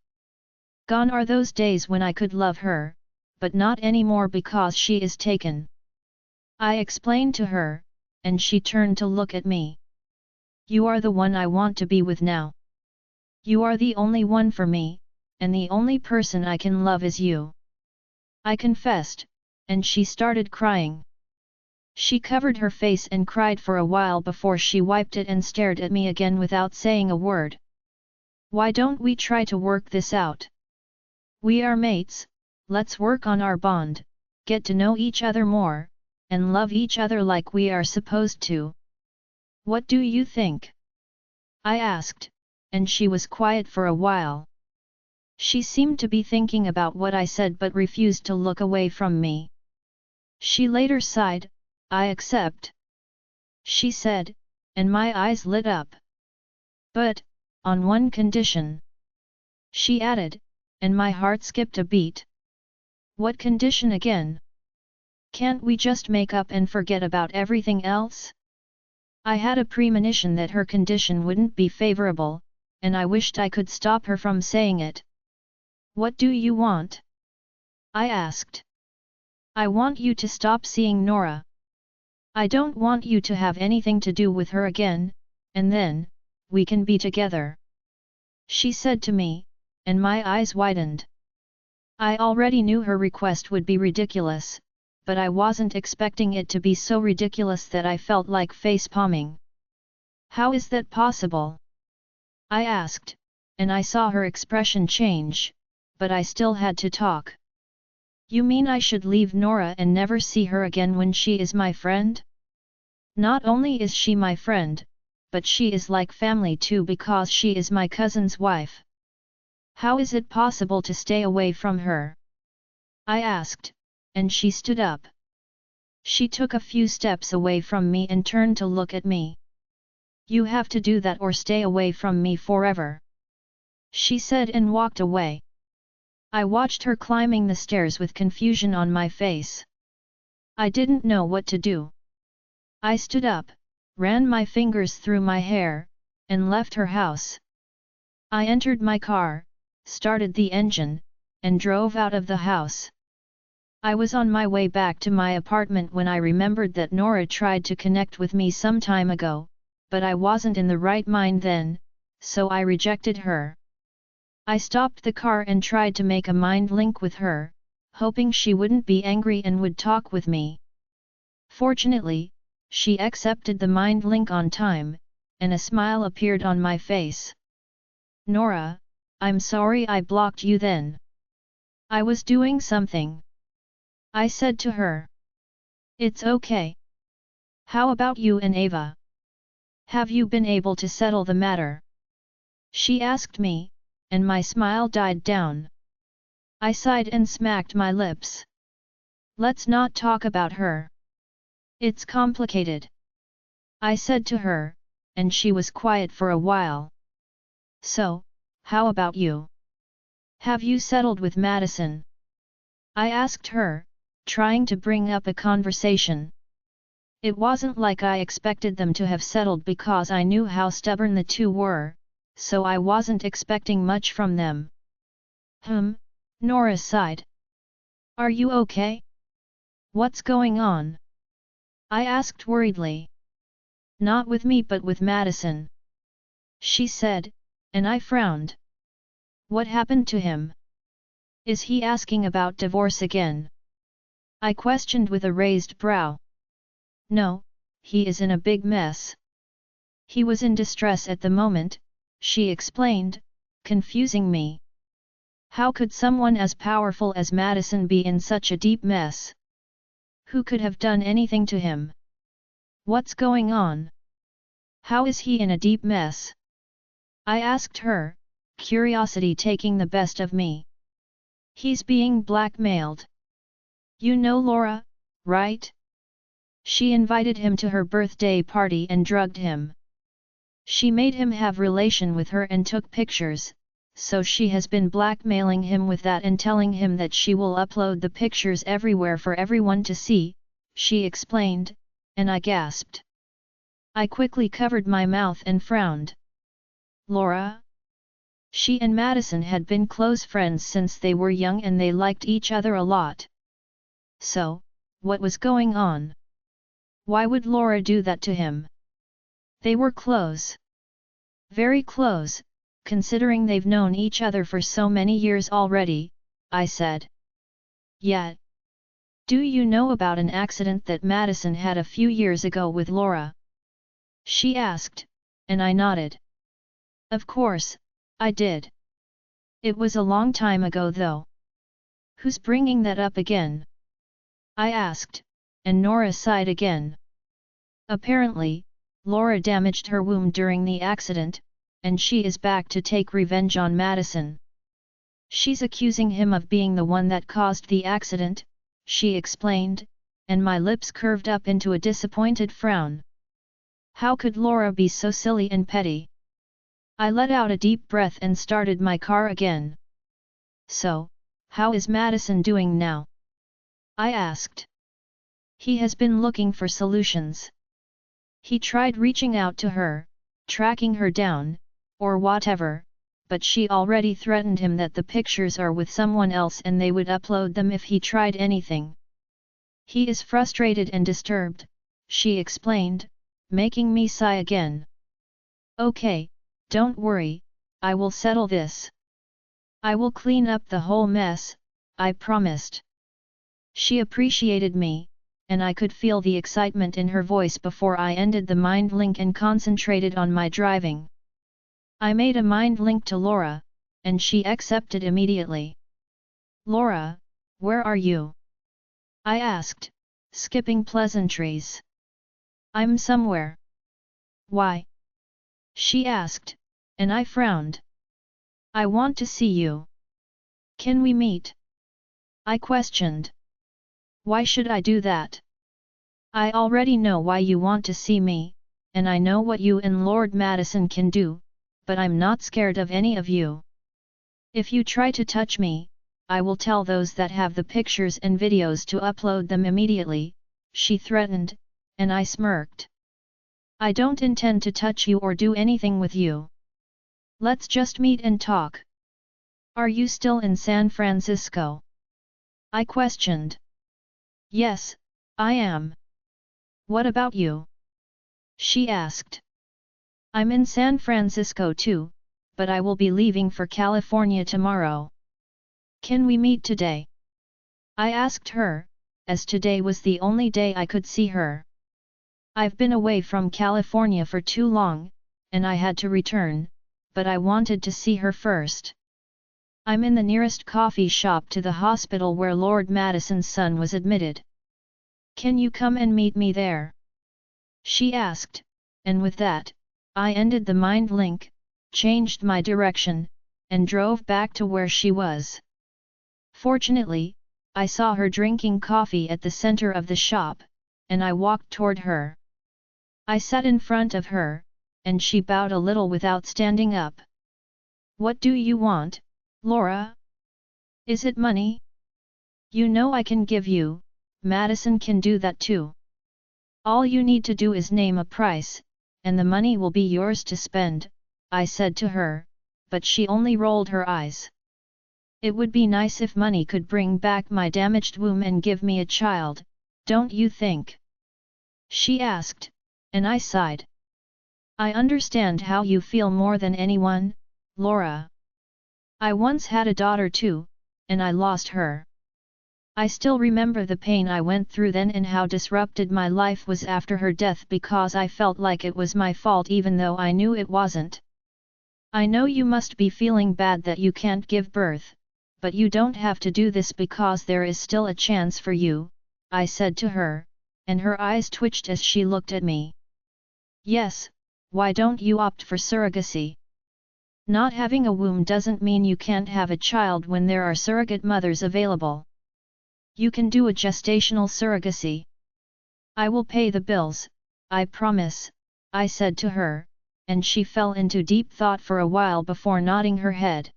Gone are those days when I could love her, but not anymore because she is taken. I explained to her, and she turned to look at me. You are the one I want to be with now. You are the only one for me, and the only person I can love is you. I confessed, and she started crying. She covered her face and cried for a while before she wiped it and stared at me again without saying a word. Why don't we try to work this out? We are mates, let's work on our bond, get to know each other more, and love each other like we are supposed to. What do you think? I asked, and she was quiet for a while. She seemed to be thinking about what I said but refused to look away from me. She later sighed, I accept. She said, and my eyes lit up. But, on one condition. She added, and my heart skipped a beat. What condition again? Can't we just make up and forget about everything else? I had a premonition that her condition wouldn't be favorable, and I wished I could stop her from saying it. What do you want? I asked. I want you to stop seeing Nora. I don't want you to have anything to do with her again, and then, we can be together. She said to me, and my eyes widened. I already knew her request would be ridiculous, but I wasn't expecting it to be so ridiculous that I felt like face-palming. How is that possible? I asked, and I saw her expression change, but I still had to talk. You mean I should leave Nora and never see her again when she is my friend? Not only is she my friend, but she is like family too because she is my cousin's wife. How is it possible to stay away from her? I asked, and she stood up. She took a few steps away from me and turned to look at me. You have to do that or stay away from me forever. She said and walked away. I watched her climbing the stairs with confusion on my face. I didn't know what to do. I stood up, ran my fingers through my hair, and left her house. I entered my car, started the engine, and drove out of the house. I was on my way back to my apartment when I remembered that Nora tried to connect with me some time ago, but I wasn't in the right mind then, so I rejected her. I stopped the car and tried to make a mind link with her, hoping she wouldn't be angry and would talk with me. Fortunately, she accepted the mind link on time, and a smile appeared on my face. Nora, I'm sorry I blocked you then. I was doing something. I said to her. It's okay. How about you and Ava? Have you been able to settle the matter? She asked me, and my smile died down. I sighed and smacked my lips. Let's not talk about her. It's complicated. I said to her, and she was quiet for a while. So, how about you? Have you settled with Madison? I asked her, trying to bring up a conversation. It wasn't like I expected them to have settled because I knew how stubborn the two were, so I wasn't expecting much from them. Nora sighed. Are you okay? What's going on? I asked worriedly. Not with me but with Madison, she said, and I frowned. What happened to him? Is he asking about divorce again? I questioned with a raised brow. No, he is in a big mess. He was in distress at the moment, she explained, confusing me. How could someone as powerful as Madison be in such a deep mess? Who could have done anything to him? What's going on? How is he in a deep mess? I asked her, curiosity taking the best of me. He's being blackmailed. You know Laura, right? She invited him to her birthday party and drugged him. She made him have relation with her and took pictures, so she has been blackmailing him with that and telling him that she will upload the pictures everywhere for everyone to see, she explained, and I gasped. I quickly covered my mouth and frowned. Laura? She and Madison had been close friends since they were young and they liked each other a lot. So, what was going on? Why would Laura do that to him? They were close. Very close, considering they've known each other for so many years already, I said. Yet. Do you know about an accident that Madison had a few years ago with Laura? She asked, and I nodded. Of course, I did. It was a long time ago though. Who's bringing that up again? I asked, and Nora sighed again. Apparently, Laura damaged her womb during the accident, and she is back to take revenge on Madison. She's accusing him of being the one that caused the accident, she explained, and my lips curved up into a disappointed frown. How could Laura be so silly and petty? I let out a deep breath and started my car again. So, how is Madison doing now? I asked. He has been looking for solutions. He tried reaching out to her, tracking her down, or whatever, but she already threatened him that the pictures are with someone else and they would upload them if he tried anything. He is frustrated and disturbed, she explained, making me sigh again. Okay, don't worry, I will settle this. I will clean up the whole mess, I promised. She appreciated me, and I could feel the excitement in her voice before I ended the mind link and concentrated on my driving. I made a mind link to Laura, and she accepted immediately. Laura, where are you? I asked, skipping pleasantries. I'm somewhere. Why? She asked, and I frowned. I want to see you. Can we meet? I questioned. Why should I do that? I already know why you want to see me, and I know what you and Lord Madison can do, but I'm not scared of any of you. If you try to touch me, I will tell those that have the pictures and videos to upload them immediately, she threatened, and I smirked. I don't intend to touch you or do anything with you. Let's just meet and talk. Are you still in San Francisco? I questioned. Yes, I am. What about you? She asked. I'm in San Francisco too, but I will be leaving for California tomorrow. Can we meet today? I asked her, as today was the only day I could see her. I've been away from California for too long, and I had to return, but I wanted to see her first. I'm in the nearest coffee shop to the hospital where Lord Madison's son was admitted. Can you come and meet me there? She asked, and with that, I ended the mind link, changed my direction, and drove back to where she was. Fortunately, I saw her drinking coffee at the center of the shop, and I walked toward her. I sat in front of her, and she bowed a little without standing up. What do you want, Laura? Is it money? You know I can give you, Madison can do that too. All you need to do is name a price, and the money will be yours to spend, I said to her, but she only rolled her eyes. It would be nice if money could bring back my damaged womb and give me a child, don't you think? she asked, and I sighed. I understand how you feel more than anyone, Laura. I once had a daughter too, and I lost her. I still remember the pain I went through then and how disrupted my life was after her death because I felt like it was my fault even though I knew it wasn't. I know you must be feeling bad that you can't give birth, but you don't have to do this because there is still a chance for you, I said to her, and her eyes twitched as she looked at me. Yes, why don't you opt for surrogacy? Not having a womb doesn't mean you can't have a child when there are surrogate mothers available. You can do a gestational surrogacy. I will pay the bills, I promise, I said to her, and she fell into deep thought for a while before nodding her head.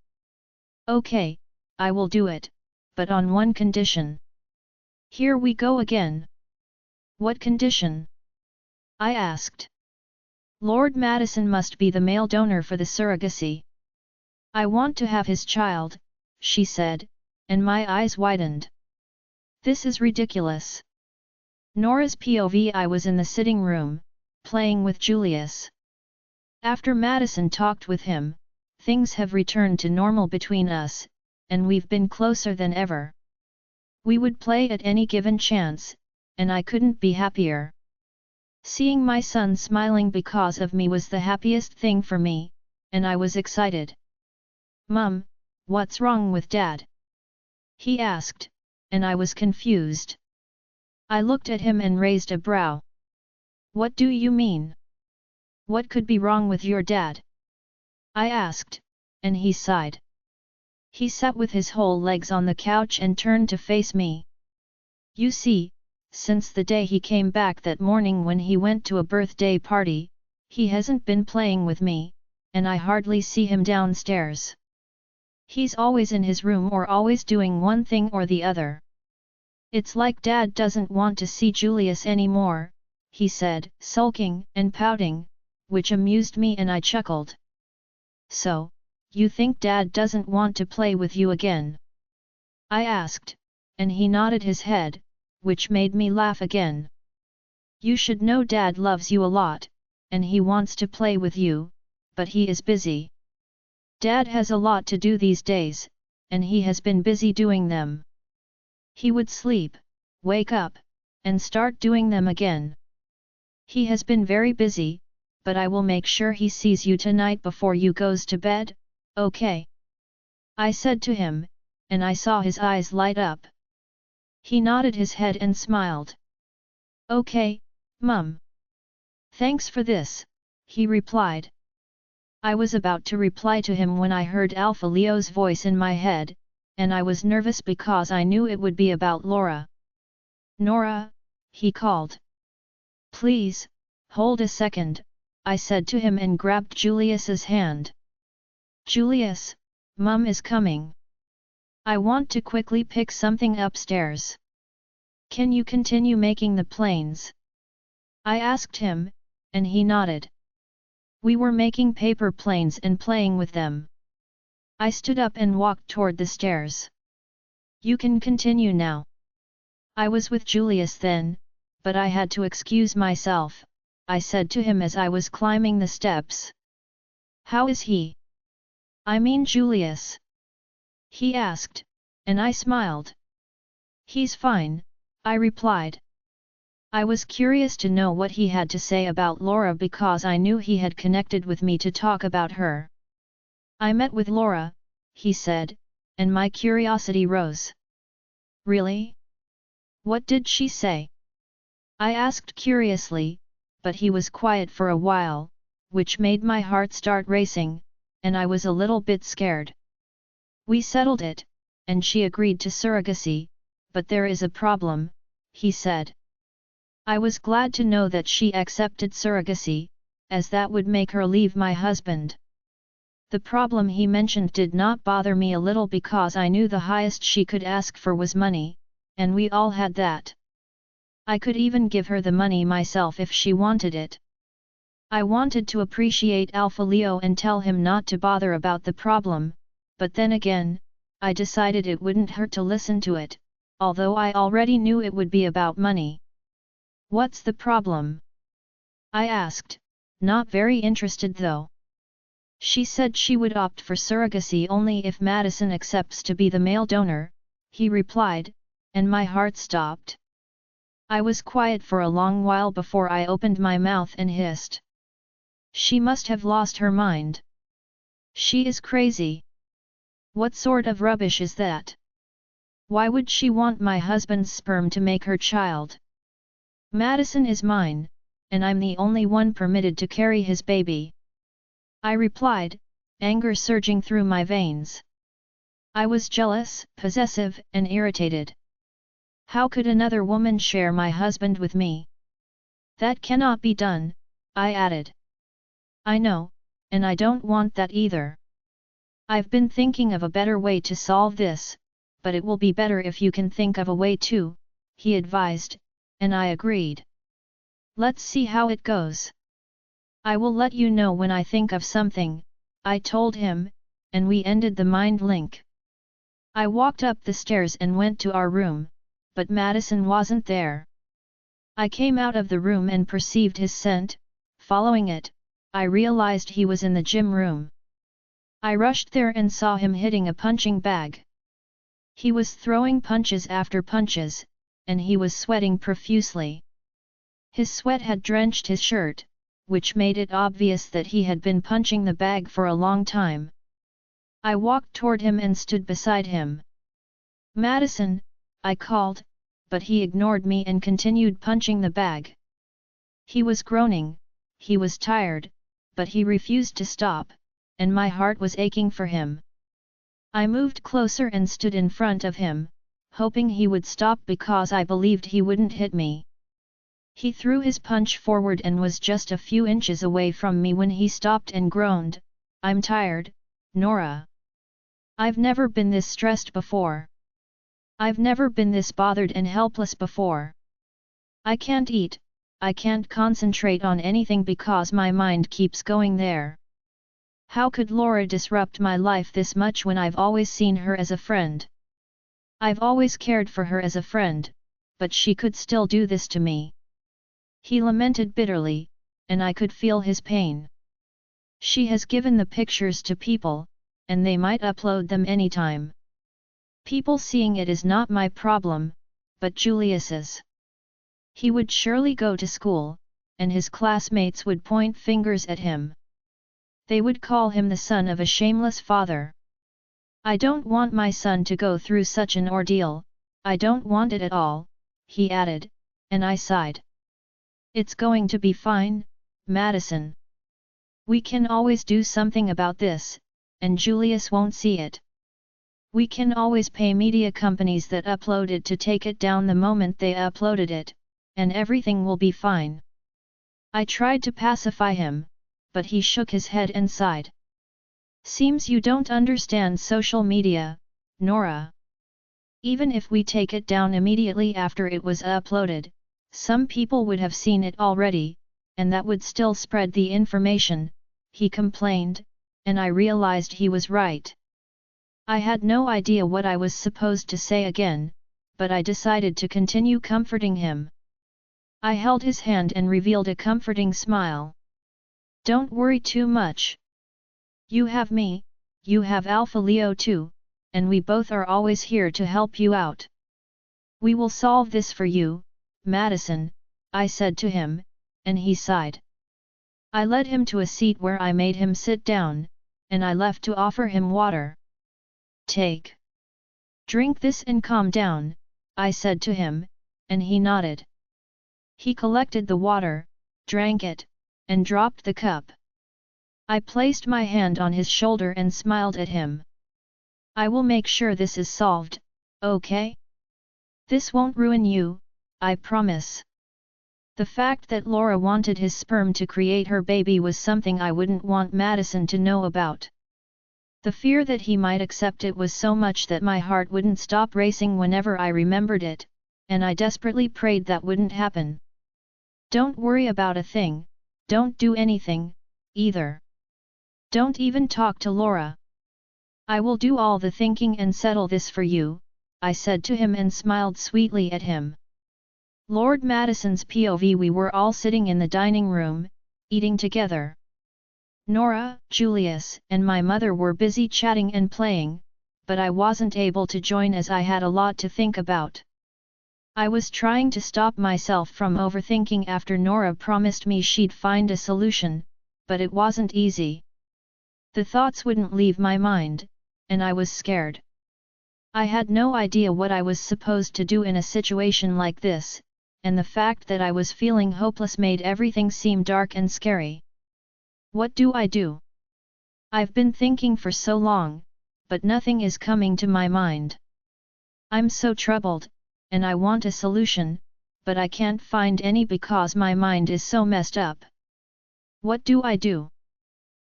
Okay, I will do it, but on one condition. Here we go again. What condition? I asked. Lord Madison must be the male donor for the surrogacy. I want to have his child, she said, and my eyes widened. This is ridiculous. Nora's POV. I was in the sitting room, playing with Julius. After Madison talked with him, things have returned to normal between us, and we've been closer than ever. We would play at any given chance, and I couldn't be happier. Seeing my son smiling because of me was the happiest thing for me, and I was excited. Mum, what's wrong with Dad? He asked, and I was confused. I looked at him and raised a brow. What do you mean? What could be wrong with your dad? I asked, and he sighed. He sat with his whole legs on the couch and turned to face me. You see, since the day he came back that morning when he went to a birthday party, he hasn't been playing with me, and I hardly see him downstairs. He's always in his room or always doing one thing or the other. It's like Dad doesn't want to see Julius anymore, he said, sulking and pouting, which amused me and I chuckled. So, you think Dad doesn't want to play with you again? I asked, and he nodded his head, which made me laugh again. You should know Dad loves you a lot, and he wants to play with you, but he is busy. Dad has a lot to do these days, and he has been busy doing them. He would sleep, wake up, and start doing them again. He has been very busy, but I will make sure he sees you tonight before you goes to bed, okay? I said to him, and I saw his eyes light up. He nodded his head and smiled. Okay, Mum. Thanks for this, he replied. I was about to reply to him when I heard Alpha Leo's voice in my head, and I was nervous because I knew it would be about Laura. Nora, he called. Please, hold a second, I said to him and grabbed Julius's hand. Julius, Mum is coming. I want to quickly pick something upstairs. Can you continue making the planes? I asked him, and he nodded. We were making paper planes and playing with them. I stood up and walked toward the stairs. You can continue now. I was with Julius then, but I had to excuse myself, I said to him as I was climbing the steps. How is he? I mean Julius. He asked, and I smiled. He's fine, I replied. I was curious to know what he had to say about Laura because I knew he had connected with me to talk about her. I met with Laura, he said, and my curiosity rose. Really? What did she say? I asked curiously, but he was quiet for a while, which made my heart start racing, and I was a little bit scared. We settled it, and she agreed to surrogacy, but there is a problem, he said. I was glad to know that she accepted surrogacy, as that would make her leave my husband. The problem he mentioned did not bother me a little because I knew the highest she could ask for was money, and we all had that. I could even give her the money myself if she wanted it. I wanted to appreciate Alpha Leo and tell him not to bother about the problem, but then again, I decided it wouldn't hurt to listen to it, although I already knew it would be about money. What's the problem? I asked, not very interested though. She said she would opt for surrogacy only if Madison accepts to be the male donor, he replied, and my heart stopped. I was quiet for a long while before I opened my mouth and hissed. She must have lost her mind. She is crazy. What sort of rubbish is that? Why would she want my husband's sperm to make her child? Madison is mine, and I'm the only one permitted to carry his baby. I replied, anger surging through my veins. I was jealous, possessive, and irritated. How could another woman share my husband with me? That cannot be done, I added. I know, and I don't want that either. I've been thinking of a better way to solve this, but it will be better if you can think of a way too, he advised, and I agreed. Let's see how it goes. I will let you know when I think of something, I told him, and we ended the mind link. I walked up the stairs and went to our room, but Madison wasn't there. I came out of the room and perceived his scent. Following it, I realized he was in the gym room. I rushed there and saw him hitting a punching bag. He was throwing punches after punches, and he was sweating profusely. His sweat had drenched his shirt, which made it obvious that he had been punching the bag for a long time. I walked toward him and stood beside him. Madison, I called, but he ignored me and continued punching the bag. He was groaning, he was tired, but he refused to stop, and my heart was aching for him. I moved closer and stood in front of him, hoping he would stop because I believed he wouldn't hit me. He threw his punch forward and was just a few inches away from me when he stopped and groaned, I'm tired, Nora. I've never been this stressed before. I've never been this bothered and helpless before. I can't eat, I can't concentrate on anything because my mind keeps going there. How could Laura disrupt my life this much when I've always seen her as a friend? I've always cared for her as a friend, but she could still do this to me. He lamented bitterly, and I could feel his pain. She has given the pictures to people, and they might upload them anytime. People seeing it is not my problem, but Julius's. He would surely go to school, and his classmates would point fingers at him. They would call him the son of a shameless father. I don't want my son to go through such an ordeal, I don't want it at all, he added, and I sighed. It's going to be fine, Madison. We can always do something about this, and Julius won't see it. We can always pay media companies that upload it to take it down the moment they uploaded it, and everything will be fine. I tried to pacify him, but he shook his head and sighed. Seems you don't understand social media, Nora. Even if we take it down immediately after it was uploaded, some people would have seen it already, and that would still spread the information, he complained, and I realized he was right. I had no idea what I was supposed to say again, but I decided to continue comforting him. I held his hand and revealed a comforting smile. Don't worry too much. You have me, you have Alpha Leo too, and we both are always here to help you out. We will solve this for you, Madison, I said to him, and he sighed. I led him to a seat where I made him sit down, and I left to offer him water. Take. Drink this and calm down, I said to him, and he nodded. He collected the water, drank it, and dropped the cup. I placed my hand on his shoulder and smiled at him. I will make sure this is solved, okay? This won't ruin you, I promise. The fact that Laura wanted his sperm to create her baby was something I wouldn't want Madison to know about. The fear that he might accept it was so much that my heart wouldn't stop racing whenever I remembered it, and I desperately prayed that wouldn't happen. Don't worry about a thing, don't do anything, either. Don't even talk to Laura. I will do all the thinking and settle this for you, I said to him and smiled sweetly at him. Lord Madison's POV. We were all sitting in the dining room, eating together. Nora, Julius, and my mother were busy chatting and playing, but I wasn't able to join as I had a lot to think about. I was trying to stop myself from overthinking after Nora promised me she'd find a solution, but it wasn't easy. The thoughts wouldn't leave my mind, and I was scared. I had no idea what I was supposed to do in a situation like this, and the fact that I was feeling hopeless made everything seem dark and scary. What do I do? I've been thinking for so long, but nothing is coming to my mind. I'm so troubled, and I want a solution, but I can't find any because my mind is so messed up. What do I do?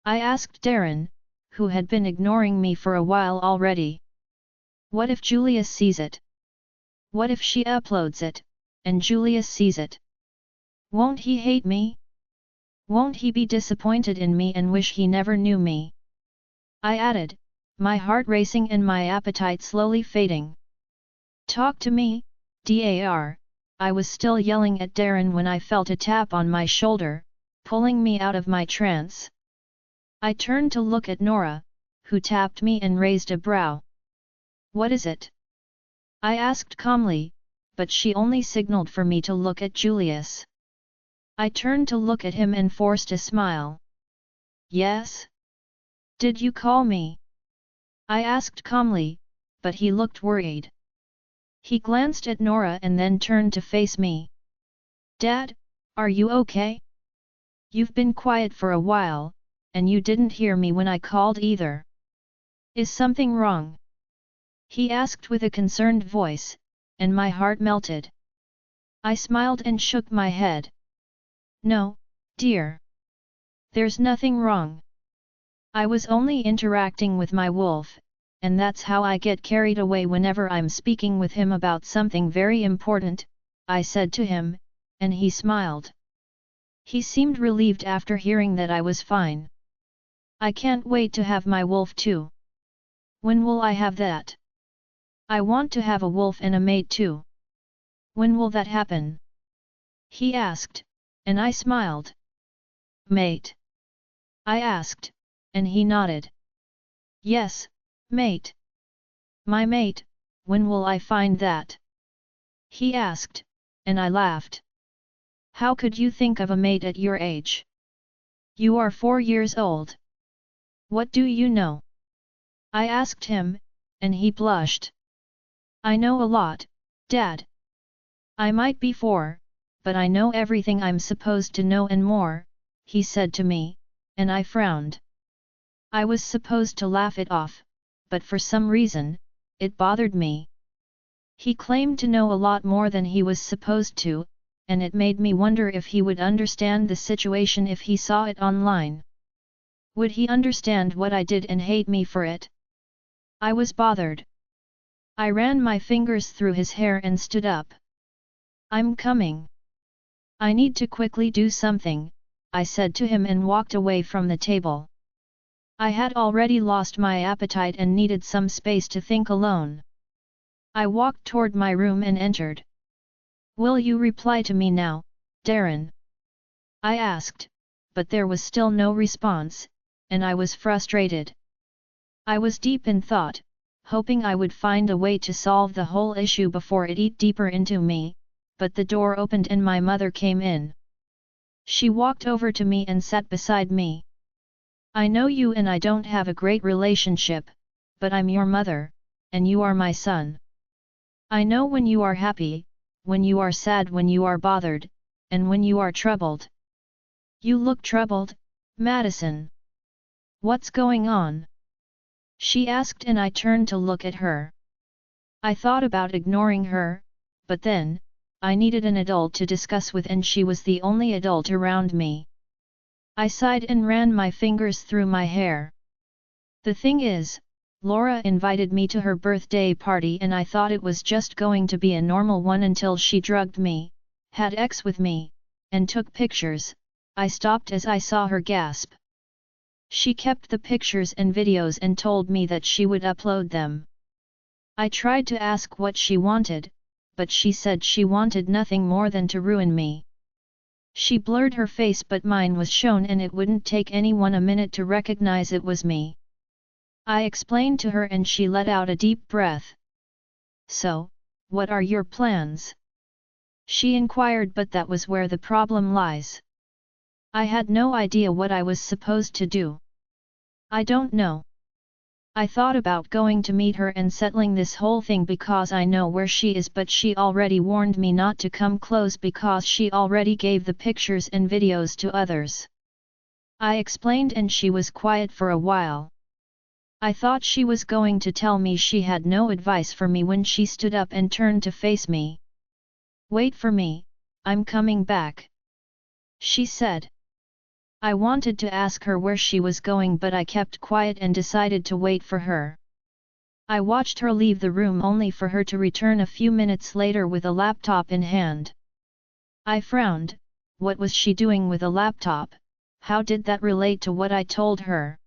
I asked Darren, who had been ignoring me for a while already. What if Julius sees it? What if she uploads it, and Julius sees it? Won't he hate me? Won't he be disappointed in me and wish he never knew me? I added, my heart racing and my appetite slowly fading. Talk to me, Dar. I was still yelling at Darren when I felt a tap on my shoulder, pulling me out of my trance. I turned to look at Nora, who tapped me and raised a brow. What is it? I asked calmly, but she only signaled for me to look at Julius. I turned to look at him and forced a smile. Yes? Did you call me? I asked calmly, but he looked worried. He glanced at Nora and then turned to face me. Dad, are you okay? You've been quiet for a while, and you didn't hear me when I called either. Is something wrong? He asked with a concerned voice, and my heart melted. I smiled and shook my head. No, dear. There's nothing wrong. I was only interacting with my wolf, and that's how I get carried away whenever I'm speaking with him about something very important, I said to him, and he smiled. He seemed relieved after hearing that I was fine. I can't wait to have my wolf too. When will I have that? I want to have a wolf and a mate too. When will that happen? He asked, and I smiled. Mate? I asked, and he nodded. Yes, mate. My mate, when will I find that? He asked, and I laughed. How could you think of a mate at your age? You are 4 years old. What do you know? I asked him, and he blushed. I know a lot, Dad. I might be 4, but I know everything I'm supposed to know and more, he said to me, and I frowned. I was supposed to laugh it off, but for some reason, it bothered me. He claimed to know a lot more than he was supposed to, and it made me wonder if he would understand the situation if he saw it online. Would he understand what I did and hate me for it? I was bothered. I ran my fingers through his hair and stood up. I'm coming. I need to quickly do something, I said to him and walked away from the table. I had already lost my appetite and needed some space to think alone. I walked toward my room and entered. Will you reply to me now, Darren? I asked, but there was still no response, and I was frustrated. I was deep in thought, hoping I would find a way to solve the whole issue before it ate deeper into me, but the door opened and my mother came in. She walked over to me and sat beside me. I know you and I don't have a great relationship, but I'm your mother, and you are my son. I know when you are happy, when you are sad, when you are bothered, and when you are troubled. You look troubled, Madison. What's going on? She asked and I turned to look at her. I thought about ignoring her, but then, I needed an adult to discuss with and she was the only adult around me. I sighed and ran my fingers through my hair. The thing is, Laura invited me to her birthday party and I thought it was just going to be a normal one until she drugged me, had sex with me, and took pictures. I stopped as I saw her gasp. She kept the pictures and videos and told me that she would upload them. I tried to ask what she wanted, but she said she wanted nothing more than to ruin me. She blurred her face but mine was shown and it wouldn't take anyone a minute to recognize it was me. I explained to her and she let out a deep breath. So, what are your plans? She inquired, but that was where the problem lies. I had no idea what I was supposed to do. I don't know. I thought about going to meet her and settling this whole thing because I know where she is, but she already warned me not to come close because she already gave the pictures and videos to others. I explained and she was quiet for a while. I thought she was going to tell me she had no advice for me when she stood up and turned to face me. Wait for me, I'm coming back, she said. I wanted to ask her where she was going, but I kept quiet and decided to wait for her. I watched her leave the room only for her to return a few minutes later with a laptop in hand. I frowned. What was she doing with a laptop? How did that relate to what I told her?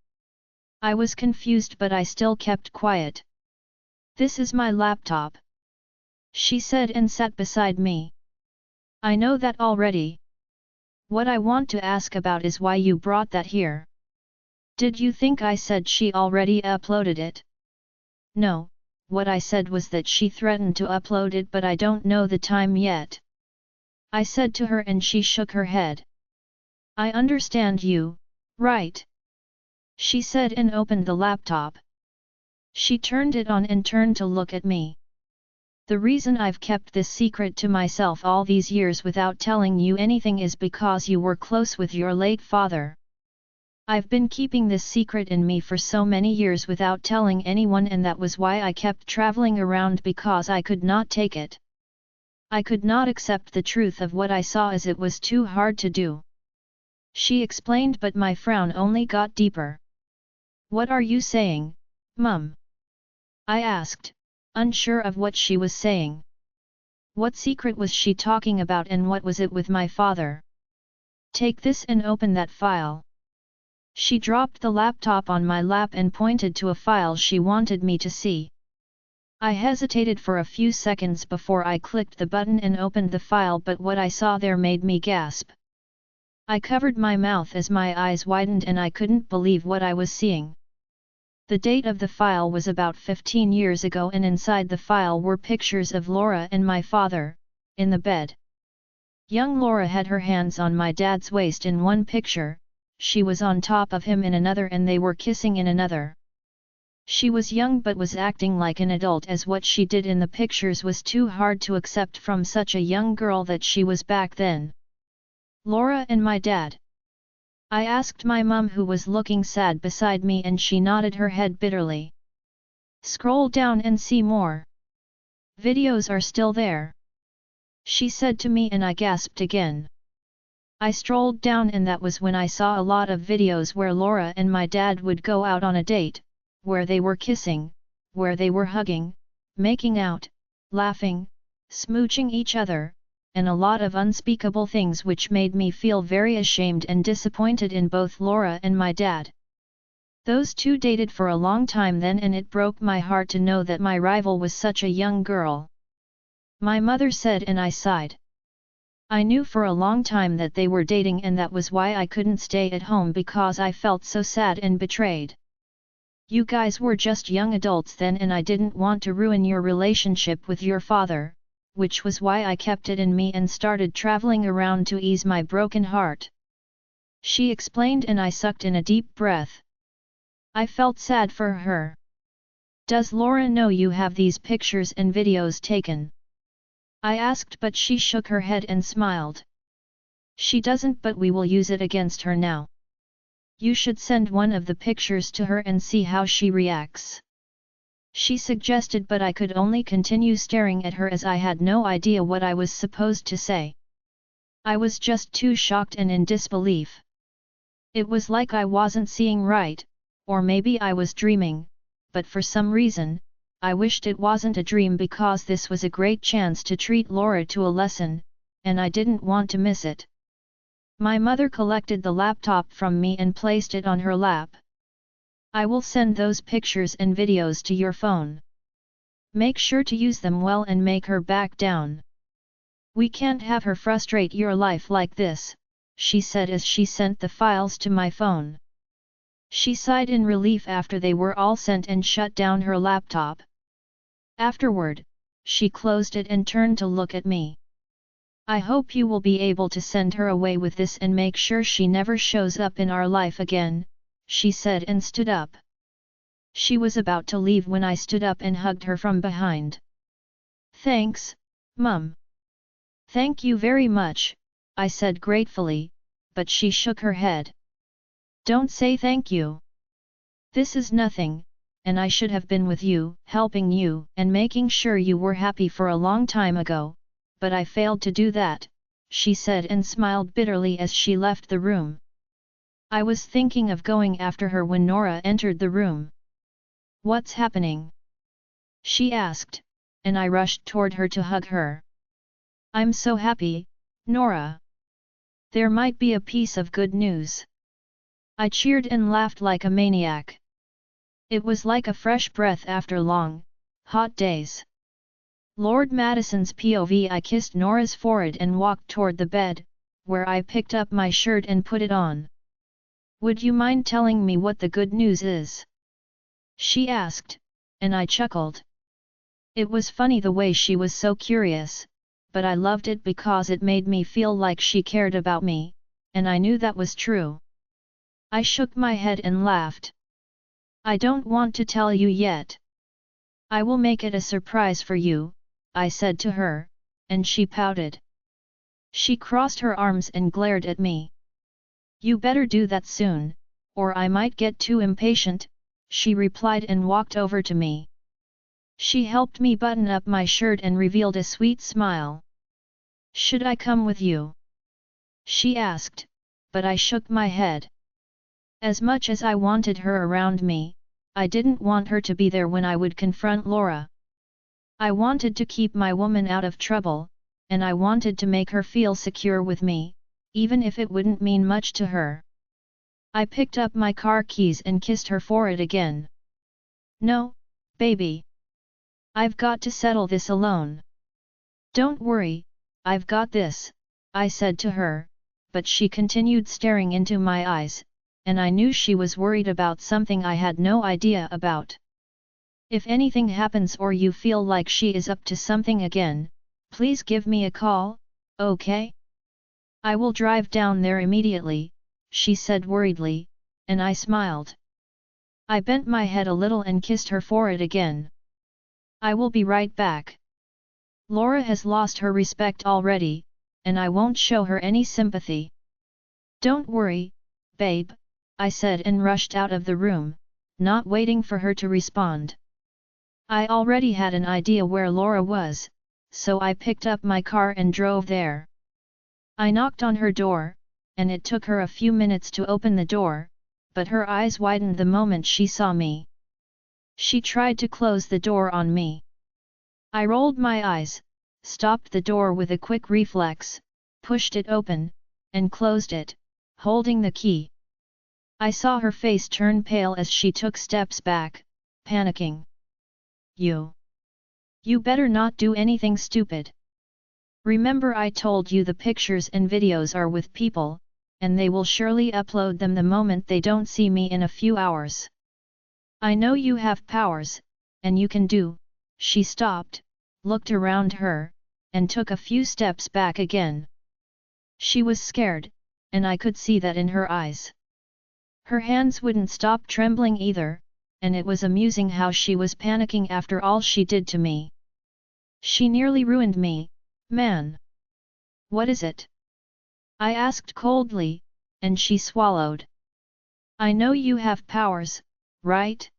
I was confused, but I still kept quiet. This is my laptop, she said and sat beside me. I know that already. What I want to ask about is why you brought that here. Did you think I said she already uploaded it? No, what I said was that she threatened to upload it, but I don't know the time yet, I said to her, and she shook her head. I understand you, right? She said and opened the laptop. She turned it on and turned to look at me. The reason I've kept this secret to myself all these years without telling you anything is because you were close with your late father. I've been keeping this secret in me for so many years without telling anyone, and that was why I kept traveling around, because I could not take it. I could not accept the truth of what I saw, as it was too hard to do. She explained, but my frown only got deeper. What are you saying, Mum? I asked, unsure of what she was saying. What secret was she talking about, and what was it with my father? Take this and open that file. She dropped the laptop on my lap and pointed to a file she wanted me to see. I hesitated for a few seconds before I clicked the button and opened the file, but what I saw there made me gasp. I covered my mouth as my eyes widened and I couldn't believe what I was seeing. The date of the file was about 15 years ago, and inside the file were pictures of Laura and my father, in the bed. Young Laura had her hands on my dad's waist in one picture, she was on top of him in another, and they were kissing in another. She was young but was acting like an adult, as what she did in the pictures was too hard to accept from such a young girl that she was back then. Laura and my dad. I asked my mum, who was looking sad beside me, and she nodded her head bitterly. Scroll down and see more. Videos are still there, she said to me, and I gasped again. I strolled down, and that was when I saw a lot of videos where Laura and my dad would go out on a date, where they were kissing, where they were hugging, making out, laughing, smooching each other, and a lot of unspeakable things which made me feel very ashamed and disappointed in both Laura and my dad. Those two dated for a long time then, and it broke my heart to know that my rival was such a young girl. My mother said, and I sighed. I knew for a long time that they were dating, and that was why I couldn't stay at home, because I felt so sad and betrayed. You guys were just young adults then, and I didn't want to ruin your relationship with your father, which was why I kept it in me and started traveling around to ease my broken heart. She explained, and I sucked in a deep breath. I felt sad for her. Does Laura know you have these pictures and videos taken? I asked, but she shook her head and smiled. She doesn't, but we will use it against her now. You should send one of the pictures to her and see how she reacts, she suggested, but I could only continue staring at her as I had no idea what I was supposed to say. I was just too shocked and in disbelief. It was like I wasn't seeing right, or maybe I was dreaming, but for some reason, I wished it wasn't a dream, because this was a great chance to treat Laura to a lesson, and I didn't want to miss it. My mother collected the laptop from me and placed it on her lap. I will send those pictures and videos to your phone. Make sure to use them well and make her back down. We can't have her frustrate your life like this, she said as she sent the files to my phone. She sighed in relief after they were all sent and shut down her laptop. Afterward, she closed it and turned to look at me. I hope you will be able to send her away with this and make sure she never shows up in our life again, she said and stood up. She was about to leave when I stood up and hugged her from behind. Thanks, Mum. Thank you very much, I said gratefully, but she shook her head. Don't say thank you. This is nothing, and I should have been with you, helping you and making sure you were happy for a long time ago, but I failed to do that, she said and smiled bitterly as she left the room. I was thinking of going after her when Nora entered the room. What's happening? She asked, and I rushed toward her to hug her. I'm so happy, Nora. There might be a piece of good news. I cheered and laughed like a maniac. It was like a fresh breath after long, hot days. Lord Madison's POV. I kissed Nora's forehead and walked toward the bed, where I picked up my shirt and put it on. Would you mind telling me what the good news is? She asked, and I chuckled. It was funny the way she was so curious, but I loved it because it made me feel like she cared about me, and I knew that was true. I shook my head and laughed. I don't want to tell you yet. I will make it a surprise for you, I said to her, and she pouted. She crossed her arms and glared at me. You better do that soon, or I might get too impatient, she replied and walked over to me. She helped me button up my shirt and revealed a sweet smile. Should I come with you? She asked, but I shook my head. As much as I wanted her around me, I didn't want her to be there when I would confront Laura. I wanted to keep my woman out of trouble, and I wanted to make her feel secure with me, even if it wouldn't mean much to her. I picked up my car keys and kissed her forehead again. No, baby. I've got to settle this alone. Don't worry, I've got this, I said to her, but she continued staring into my eyes, and I knew she was worried about something I had no idea about. If anything happens or you feel like she is up to something again, please give me a call, okay? I will drive down there immediately, she said worriedly, and I smiled. I bent my head a little and kissed her forehead again. I will be right back. Laura has lost her respect already, and I won't show her any sympathy. Don't worry, babe, I said and rushed out of the room, not waiting for her to respond. I already had an idea where Laura was, so I picked up my car and drove there. I knocked on her door, and it took her a few minutes to open the door, but her eyes widened the moment she saw me. She tried to close the door on me. I rolled my eyes, stopped the door with a quick reflex, pushed it open, and closed it, holding the key. I saw her face turn pale as she took steps back, panicking. You better not do anything stupid. Remember I told you the pictures and videos are with people, and they will surely upload them the moment they don't see me in a few hours. I know you have powers, and you can do. She stopped, looked around her, and took a few steps back again. She was scared, and I could see that in her eyes. Her hands wouldn't stop trembling either, and it was amusing how she was panicking after all she did to me. She nearly ruined me, man. What is it? I asked coldly, and she swallowed. I know you have powers, right?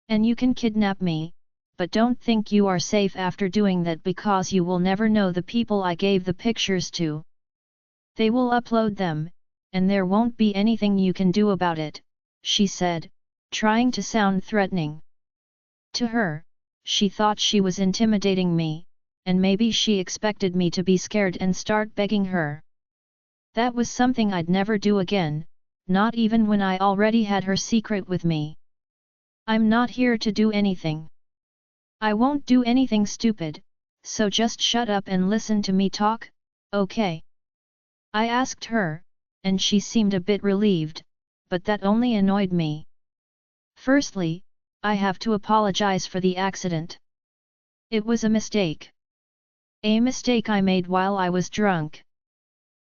And you can kidnap me, but don't think you are safe after doing that because you will never know the people I gave the pictures to. They will upload them, and there won't be anything you can do about it, she said, trying to sound threatening. To her, she thought she was intimidating me, and maybe she expected me to be scared and start begging her. That was something I'd never do again, not even when I already had her secret with me. I'm not here to do anything. I won't do anything stupid, so just shut up and listen to me talk, okay? I asked her, and she seemed a bit relieved, but that only annoyed me. Firstly, I have to apologize for the accident. It was a mistake. A mistake I made while I was drunk.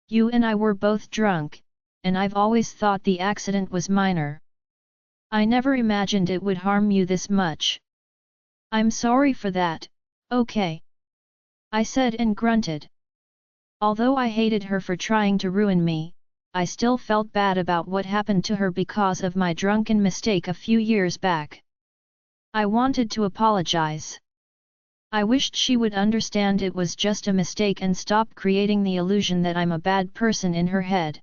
You and I were both drunk, and I've always thought the accident was minor. I never imagined it would harm you this much. I'm sorry for that, okay? I said and grunted. Although I hated her for trying to ruin me, I still felt bad about what happened to her because of my drunken mistake a few years back. I wanted to apologize. I wished she would understand it was just a mistake and stop creating the illusion that I'm a bad person in her head.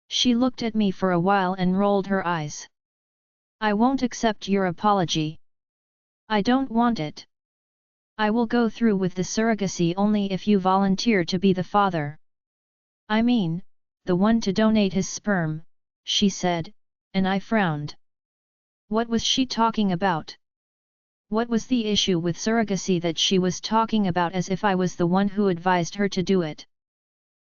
She looked at me for a while and rolled her eyes. I won't accept your apology. I don't want it. I will go through with the surrogacy only if you volunteer to be the father. I mean, the one to donate his sperm, she said, and I frowned. What was she talking about? What was the issue with surrogacy that she was talking about as if I was the one who advised her to do it?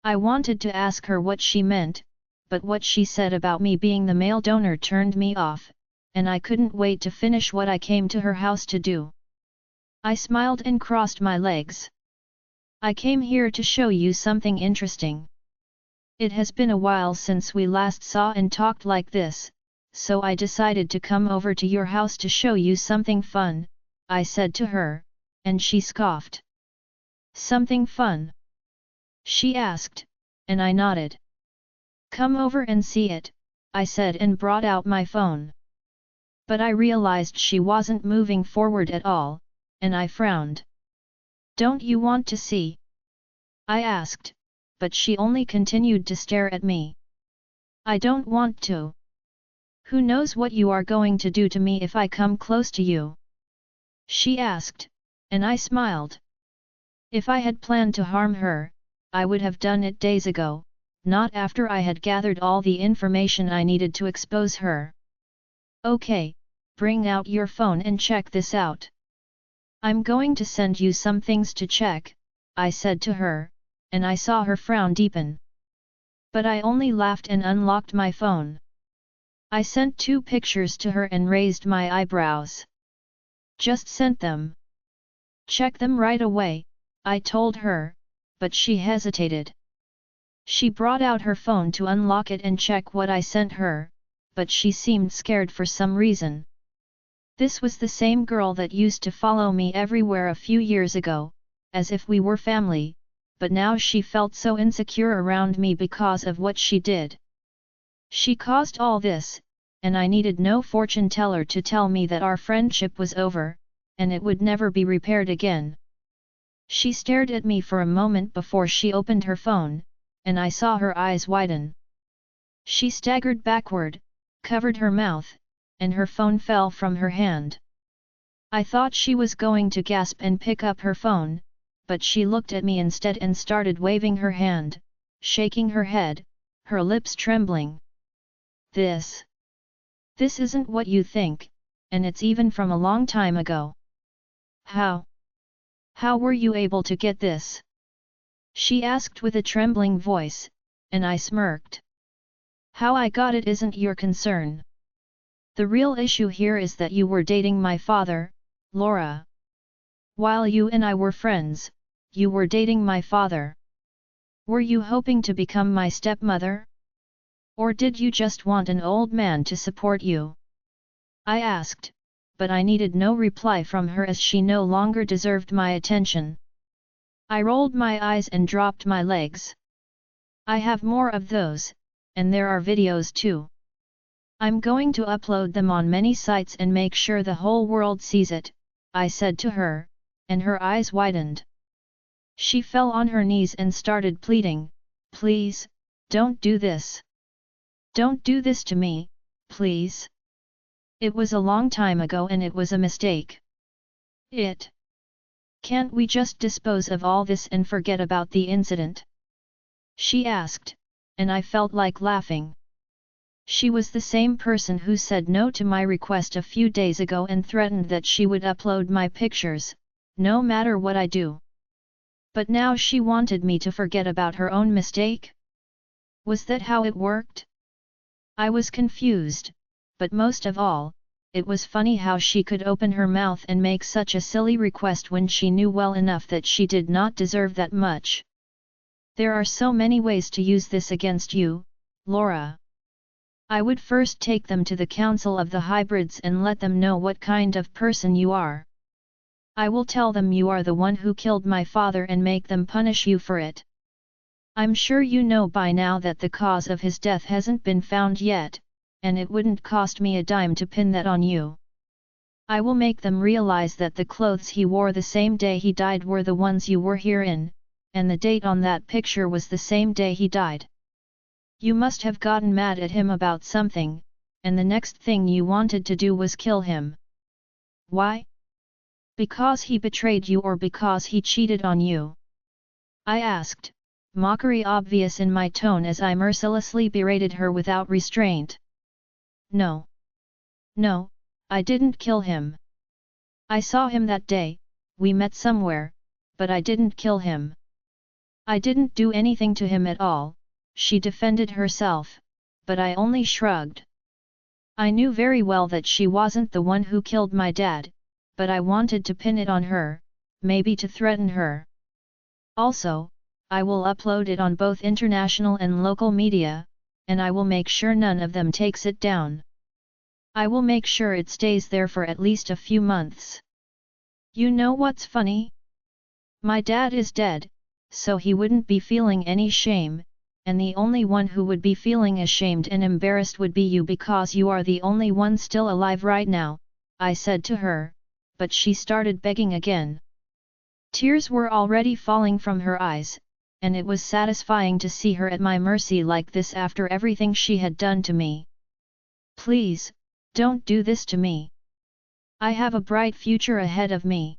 I wanted to ask her what she meant, but what she said about me being the male donor turned me off, and I couldn't wait to finish what I came to her house to do. I smiled and crossed my legs. I came here to show you something interesting. It has been a while since we last saw and talked like this, so I decided to come over to your house to show you something fun, I said to her, and she scoffed. Something fun? She asked, and I nodded. Come over and see it, I said and brought out my phone. But I realized she wasn't moving forward at all, and I frowned. Don't you want to see? I asked, but she only continued to stare at me. I don't want to. Who knows what you are going to do to me if I come close to you? She asked, and I smiled. If I had planned to harm her, I would have done it days ago, not after I had gathered all the information I needed to expose her. Okay, bring out your phone and check this out. I'm going to send you some things to check, I said to her, and I saw her frown deepen. But I only laughed and unlocked my phone. I sent 2 pictures to her and raised my eyebrows. Just sent them. Check them right away, I told her, but she hesitated. She brought out her phone to unlock it and check what I sent her, but she seemed scared for some reason. This was the same girl that used to follow me everywhere a few years ago, as if we were family, but now she felt so insecure around me because of what she did. She caused all this, and I needed no fortune teller to tell me that our friendship was over, and it would never be repaired again. She stared at me for a moment before she opened her phone, and I saw her eyes widen. She staggered backward, covered her mouth, and her phone fell from her hand. I thought she was going to gasp and pick up her phone, but she looked at me instead and started waving her hand, shaking her head, her lips trembling. This isn't what you think, and it's even from a long time ago. How were you able to get this? She asked with a trembling voice, and I smirked. How I got it isn't your concern. The real issue here is that you were dating my father, Laura. While you and I were friends, you were dating my father. Were you hoping to become my stepmother? Or did you just want an old man to support you? I asked, but I needed no reply from her as she no longer deserved my attention. I rolled my eyes and dropped my legs. I have more of those, and there are videos too. I'm going to upload them on many sites and make sure the whole world sees it, I said to her, and her eyes widened. She fell on her knees and started pleading, please, don't do this. Don't do this to me, please. It was a long time ago and it was a mistake. Can't we just dispose of all this and forget about the incident? She asked, and I felt like laughing. She was the same person who said no to my request a few days ago and threatened that she would upload my pictures, no matter what I do. But now she wanted me to forget about her own mistake? Was that how it worked? I was confused, but most of all, it was funny how she could open her mouth and make such a silly request when she knew well enough that she did not deserve that much. There are so many ways to use this against you, Laura. I would first take them to the Council of the Hybrids and let them know what kind of person you are. I will tell them you are the one who killed my father and make them punish you for it. I'm sure you know by now that the cause of his death hasn't been found yet, and it wouldn't cost me a dime to pin that on you. I will make them realize that the clothes he wore the same day he died were the ones you were here in, and the date on that picture was the same day he died. You must have gotten mad at him about something, and the next thing you wanted to do was kill him. Why? Because he betrayed you or because he cheated on you? I asked, mockery obvious in my tone as I mercilessly berated her without restraint. No. No, I didn't kill him. I saw him that day, we met somewhere, but I didn't kill him. I didn't do anything to him at all, she defended herself, but I only shrugged. I knew very well that she wasn't the one who killed my dad, but I wanted to pin it on her, maybe to threaten her. Also, I will upload it on both international and local media, and I will make sure none of them takes it down. I will make sure it stays there for at least a few months. You know what's funny? My dad is dead, so he wouldn't be feeling any shame, and the only one who would be feeling ashamed and embarrassed would be you because you are the only one still alive right now, I said to her, but she started begging again. Tears were already falling from her eyes, and it was satisfying to see her at my mercy like this after everything she had done to me. Please, don't do this to me. I have a bright future ahead of me.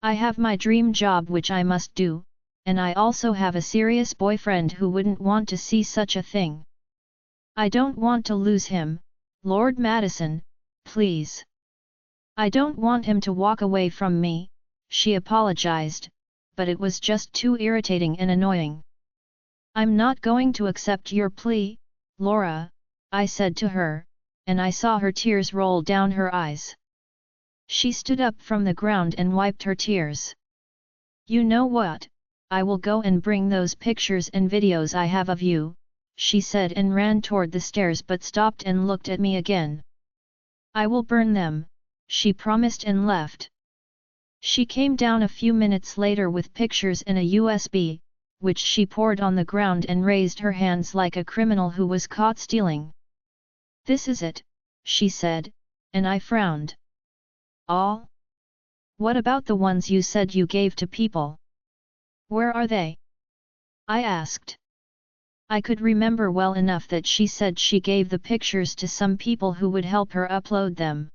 I have my dream job which I must do, and I also have a serious boyfriend who wouldn't want to see such a thing. I don't want to lose him, Lord Madison, please. I don't want him to walk away from me, she apologized, but it was just too irritating and annoying. I'm not going to accept your plea, Laura, I said to her, and I saw her tears roll down her eyes. She stood up from the ground and wiped her tears. You know what? I will go and bring those pictures and videos I have of you, she said and ran toward the stairs but stopped and looked at me again. I will burn them, she promised and left. She came down a few minutes later with pictures and a USB, which she poured on the ground and raised her hands like a criminal who was caught stealing. This is it, she said, and I frowned. All? What about the ones you said you gave to people? Where are they? I asked. I could remember well enough that she said she gave the pictures to some people who would help her upload them.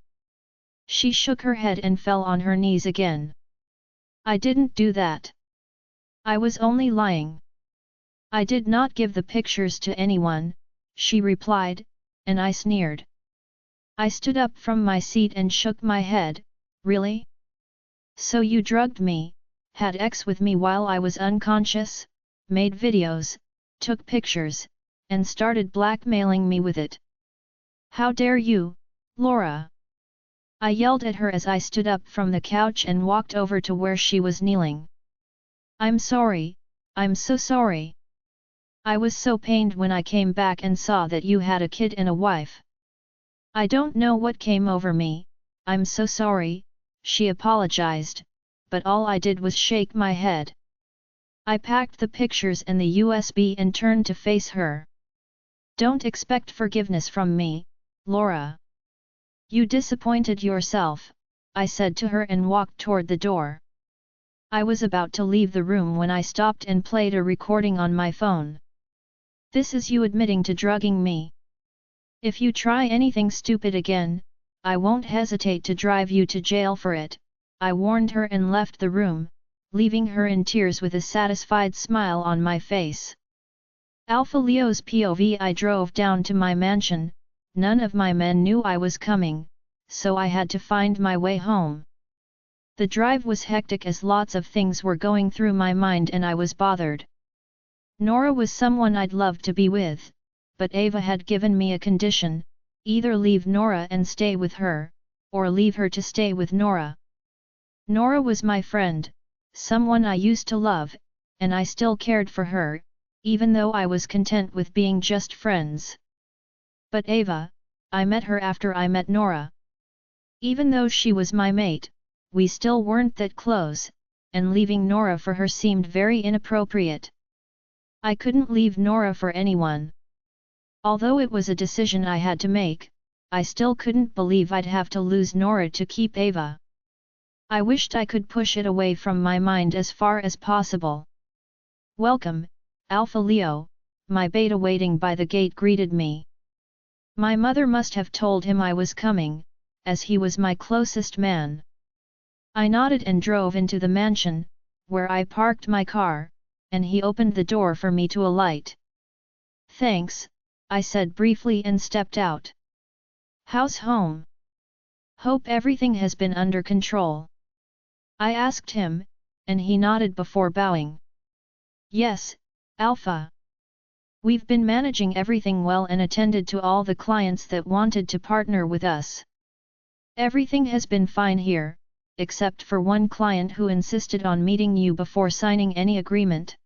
She shook her head and fell on her knees again. I didn't do that. I was only lying. I did not give the pictures to anyone, she replied, and I sneered. I stood up from my seat and shook my head. Really? So you drugged me, had sex with me while I was unconscious, made videos, took pictures, and started blackmailing me with it. How dare you, Laura? I yelled at her as I stood up from the couch and walked over to where she was kneeling. I'm sorry, I'm so sorry. I was so pained when I came back and saw that you had a kid and a wife. I don't know what came over me, I'm so sorry, she apologized, but all I did was shake my head. I packed the pictures and the USB and turned to face her. Don't expect forgiveness from me, Laura. You disappointed yourself, I said to her and walked toward the door. I was about to leave the room when I stopped and played a recording on my phone. This is you admitting to drugging me. If you try anything stupid again, I won't hesitate to drive you to jail for it, I warned her and left the room, leaving her in tears with a satisfied smile on my face. Alpha Leo's POV. I drove down to my mansion. None of my men knew I was coming, so I had to find my way home. The drive was hectic as lots of things were going through my mind and I was bothered. Nora was someone I'd love to be with, but Ava had given me a condition: either leave Nora and stay with her, or leave her to stay with Nora. Nora was my friend, someone I used to love, and I still cared for her, even though I was content with being just friends. But Ava, I met her after I met Nora. Even though she was my mate, we still weren't that close, and leaving Nora for her seemed very inappropriate. I couldn't leave Nora for anyone. Although it was a decision I had to make, I still couldn't believe I'd have to lose Nora to keep Ava. I wished I could push it away from my mind as far as possible. "Welcome, Alpha Leo," my beta waiting by the gate greeted me. My mother must have told him I was coming, as he was my closest man. I nodded and drove into the mansion, where I parked my car, and he opened the door for me to alight. "Thanks," I said briefly and stepped out. "How's home? Hope everything has been under control?" I asked him, and he nodded before bowing. "Yes, Alpha. We've been managing everything well and attended to all the clients that wanted to partner with us. Everything has been fine here, except for one client who insisted on meeting you before signing any agreement.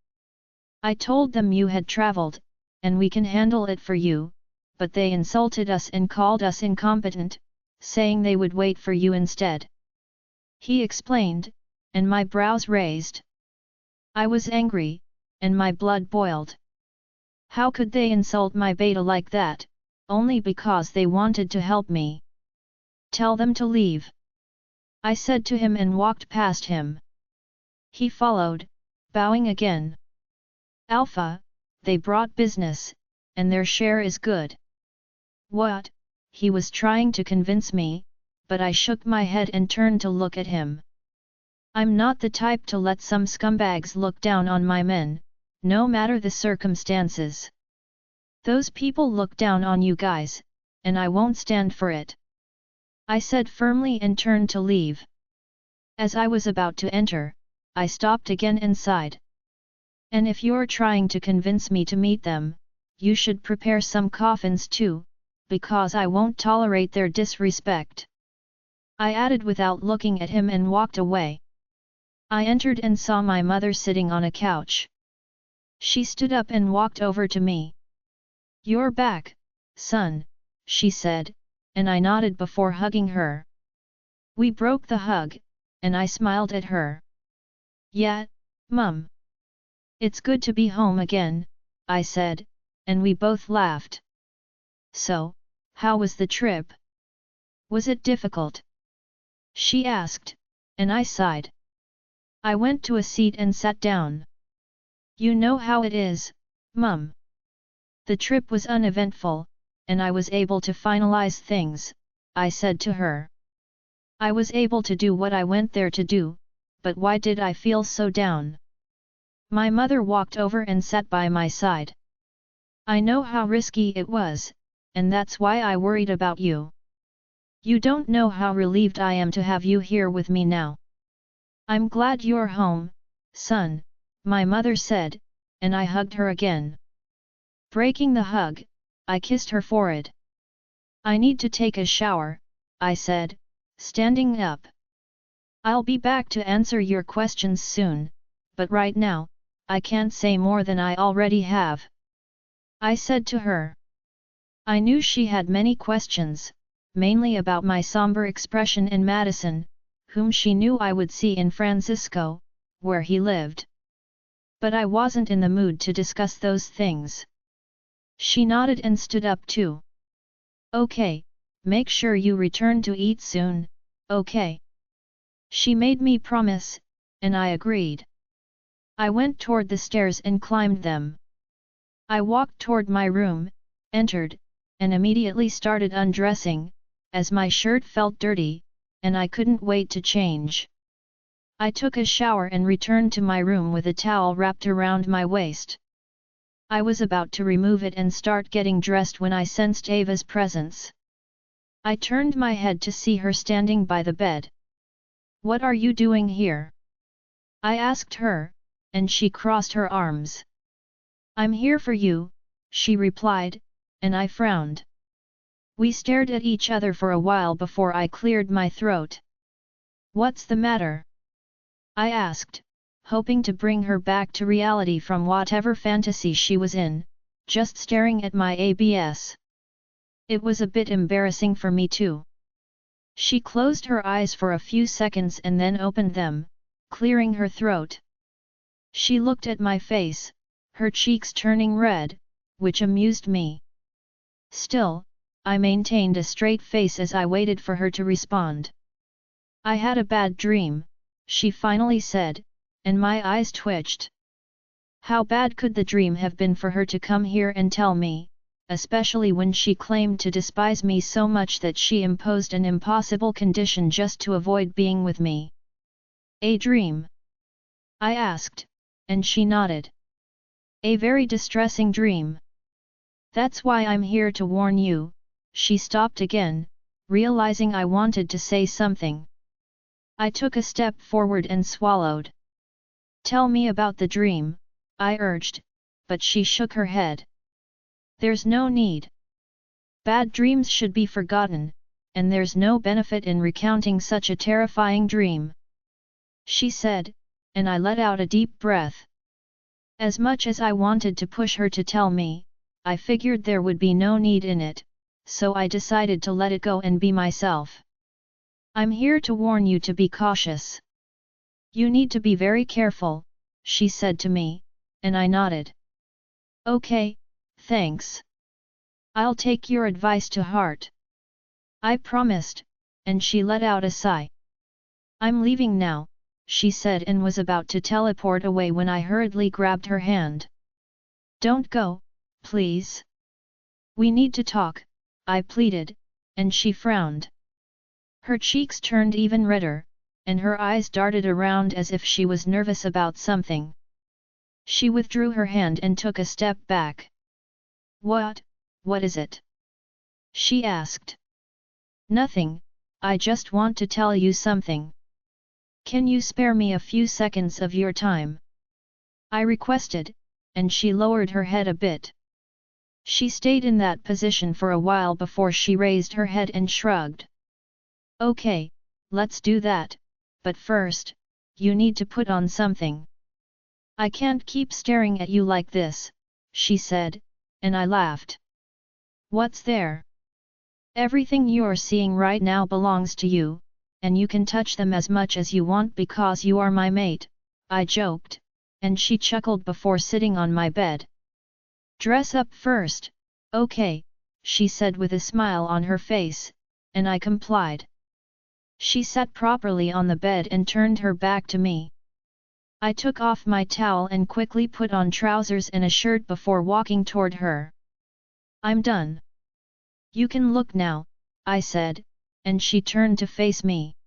I told them you had traveled, and we can handle it for you, but they insulted us and called us incompetent, saying they would wait for you instead." He explained, and my brows raised. I was angry, and my blood boiled. How could they insult my beta like that, only because they wanted to help me? "Tell them to leave," I said to him and walked past him. He followed, bowing again. "Alpha, they brought business, and their share is good." "What?" he was trying to convince me, but I shook my head and turned to look at him. I'm not the type to let some scumbags look down on my men, no matter the circumstances. Those people look down on you guys, and I won't stand for it," I said firmly and turned to leave. As I was about to enter, I stopped again and sighed. "And if you're trying to convince me to meet them, you should prepare some coffins too, because I won't tolerate their disrespect," I added without looking at him and walked away. I entered and saw my mother sitting on a couch. She stood up and walked over to me. "You're back, son," she said, and I nodded before hugging her. We broke the hug, and I smiled at her. "Yeah, Mum. It's good to be home again," I said, and we both laughed. "So, how was the trip? Was it difficult?" she asked, and I sighed. I went to a seat and sat down. "You know how it is, Mum. The trip was uneventful, and I was able to finalize things," I said to her. "I was able to do what I went there to do, but why did I feel so down?" My mother walked over and sat by my side. "I know how risky it was, and that's why I worried about you. You don't know how relieved I am to have you here with me now. I'm glad you're home, son," my mother said, and I hugged her again. Breaking the hug, I kissed her forehead. "I need to take a shower," I said, standing up. "I'll be back to answer your questions soon, but right now, I can't say more than I already have," I said to her. I knew she had many questions, mainly about my somber expression and Madison, whom she knew I would see in Francisco, where he lived. But I wasn't in the mood to discuss those things. She nodded and stood up too. "Okay, make sure you return to eat soon, okay?" She made me promise, and I agreed. I went toward the stairs and climbed them. I walked toward my room, entered, and immediately started undressing, as my shirt felt dirty, and I couldn't wait to change. I took a shower and returned to my room with a towel wrapped around my waist. I was about to remove it and start getting dressed when I sensed Ava's presence. I turned my head to see her standing by the bed. "What are you doing here?" I asked her, and she crossed her arms. "I'm here for you," she replied, and I frowned. We stared at each other for a while before I cleared my throat. "What's the matter?" I asked, hoping to bring her back to reality from whatever fantasy she was in, just staring at my ABS. It was a bit embarrassing for me too. She closed her eyes for a few seconds and then opened them, clearing her throat. She looked at my face, her cheeks turning red, which amused me. Still, I maintained a straight face as I waited for her to respond. "I had a bad dream," she finally said, and my eyes twitched. How bad could the dream have been for her to come here and tell me, especially when she claimed to despise me so much that she imposed an impossible condition just to avoid being with me? "A dream?" I asked, and she nodded. "A very distressing dream. That's why I'm here to warn you." She stopped again, realizing I wanted to say something. I took a step forward and swallowed. "Tell me about the dream," I urged, but she shook her head. "There's no need. Bad dreams should be forgotten, and there's no benefit in recounting such a terrifying dream," she said, and I let out a deep breath. As much as I wanted to push her to tell me, I figured there would be no need in it, so I decided to let it go and be myself. "I'm here to warn you to be cautious. You need to be very careful," she said to me, and I nodded. "Okay, thanks. I'll take your advice to heart," I promised, and she let out a sigh. "I'm leaving now," she said, and was about to teleport away when I hurriedly grabbed her hand. "Don't go, please. We need to talk," I pleaded, and she frowned. Her cheeks turned even redder, and her eyes darted around as if she was nervous about something. She withdrew her hand and took a step back. What is it?" she asked. "Nothing, I just want to tell you something. Can you spare me a few seconds of your time?" I requested, and she lowered her head a bit. She stayed in that position for a while before she raised her head and shrugged. "Okay, let's do that, but first, you need to put on something." "I can't keep staring at you like this," she said, and I laughed. "What's there? Everything you're seeing right now belongs to you, and you can touch them as much as you want because you are my mate," I joked, and she chuckled before sitting on my bed. "Dress up first, okay," she said with a smile on her face, and I complied. She sat properly on the bed and turned her back to me. I took off my towel and quickly put on trousers and a shirt before walking toward her. "I'm done. You can look now," I said, and she turned to face me.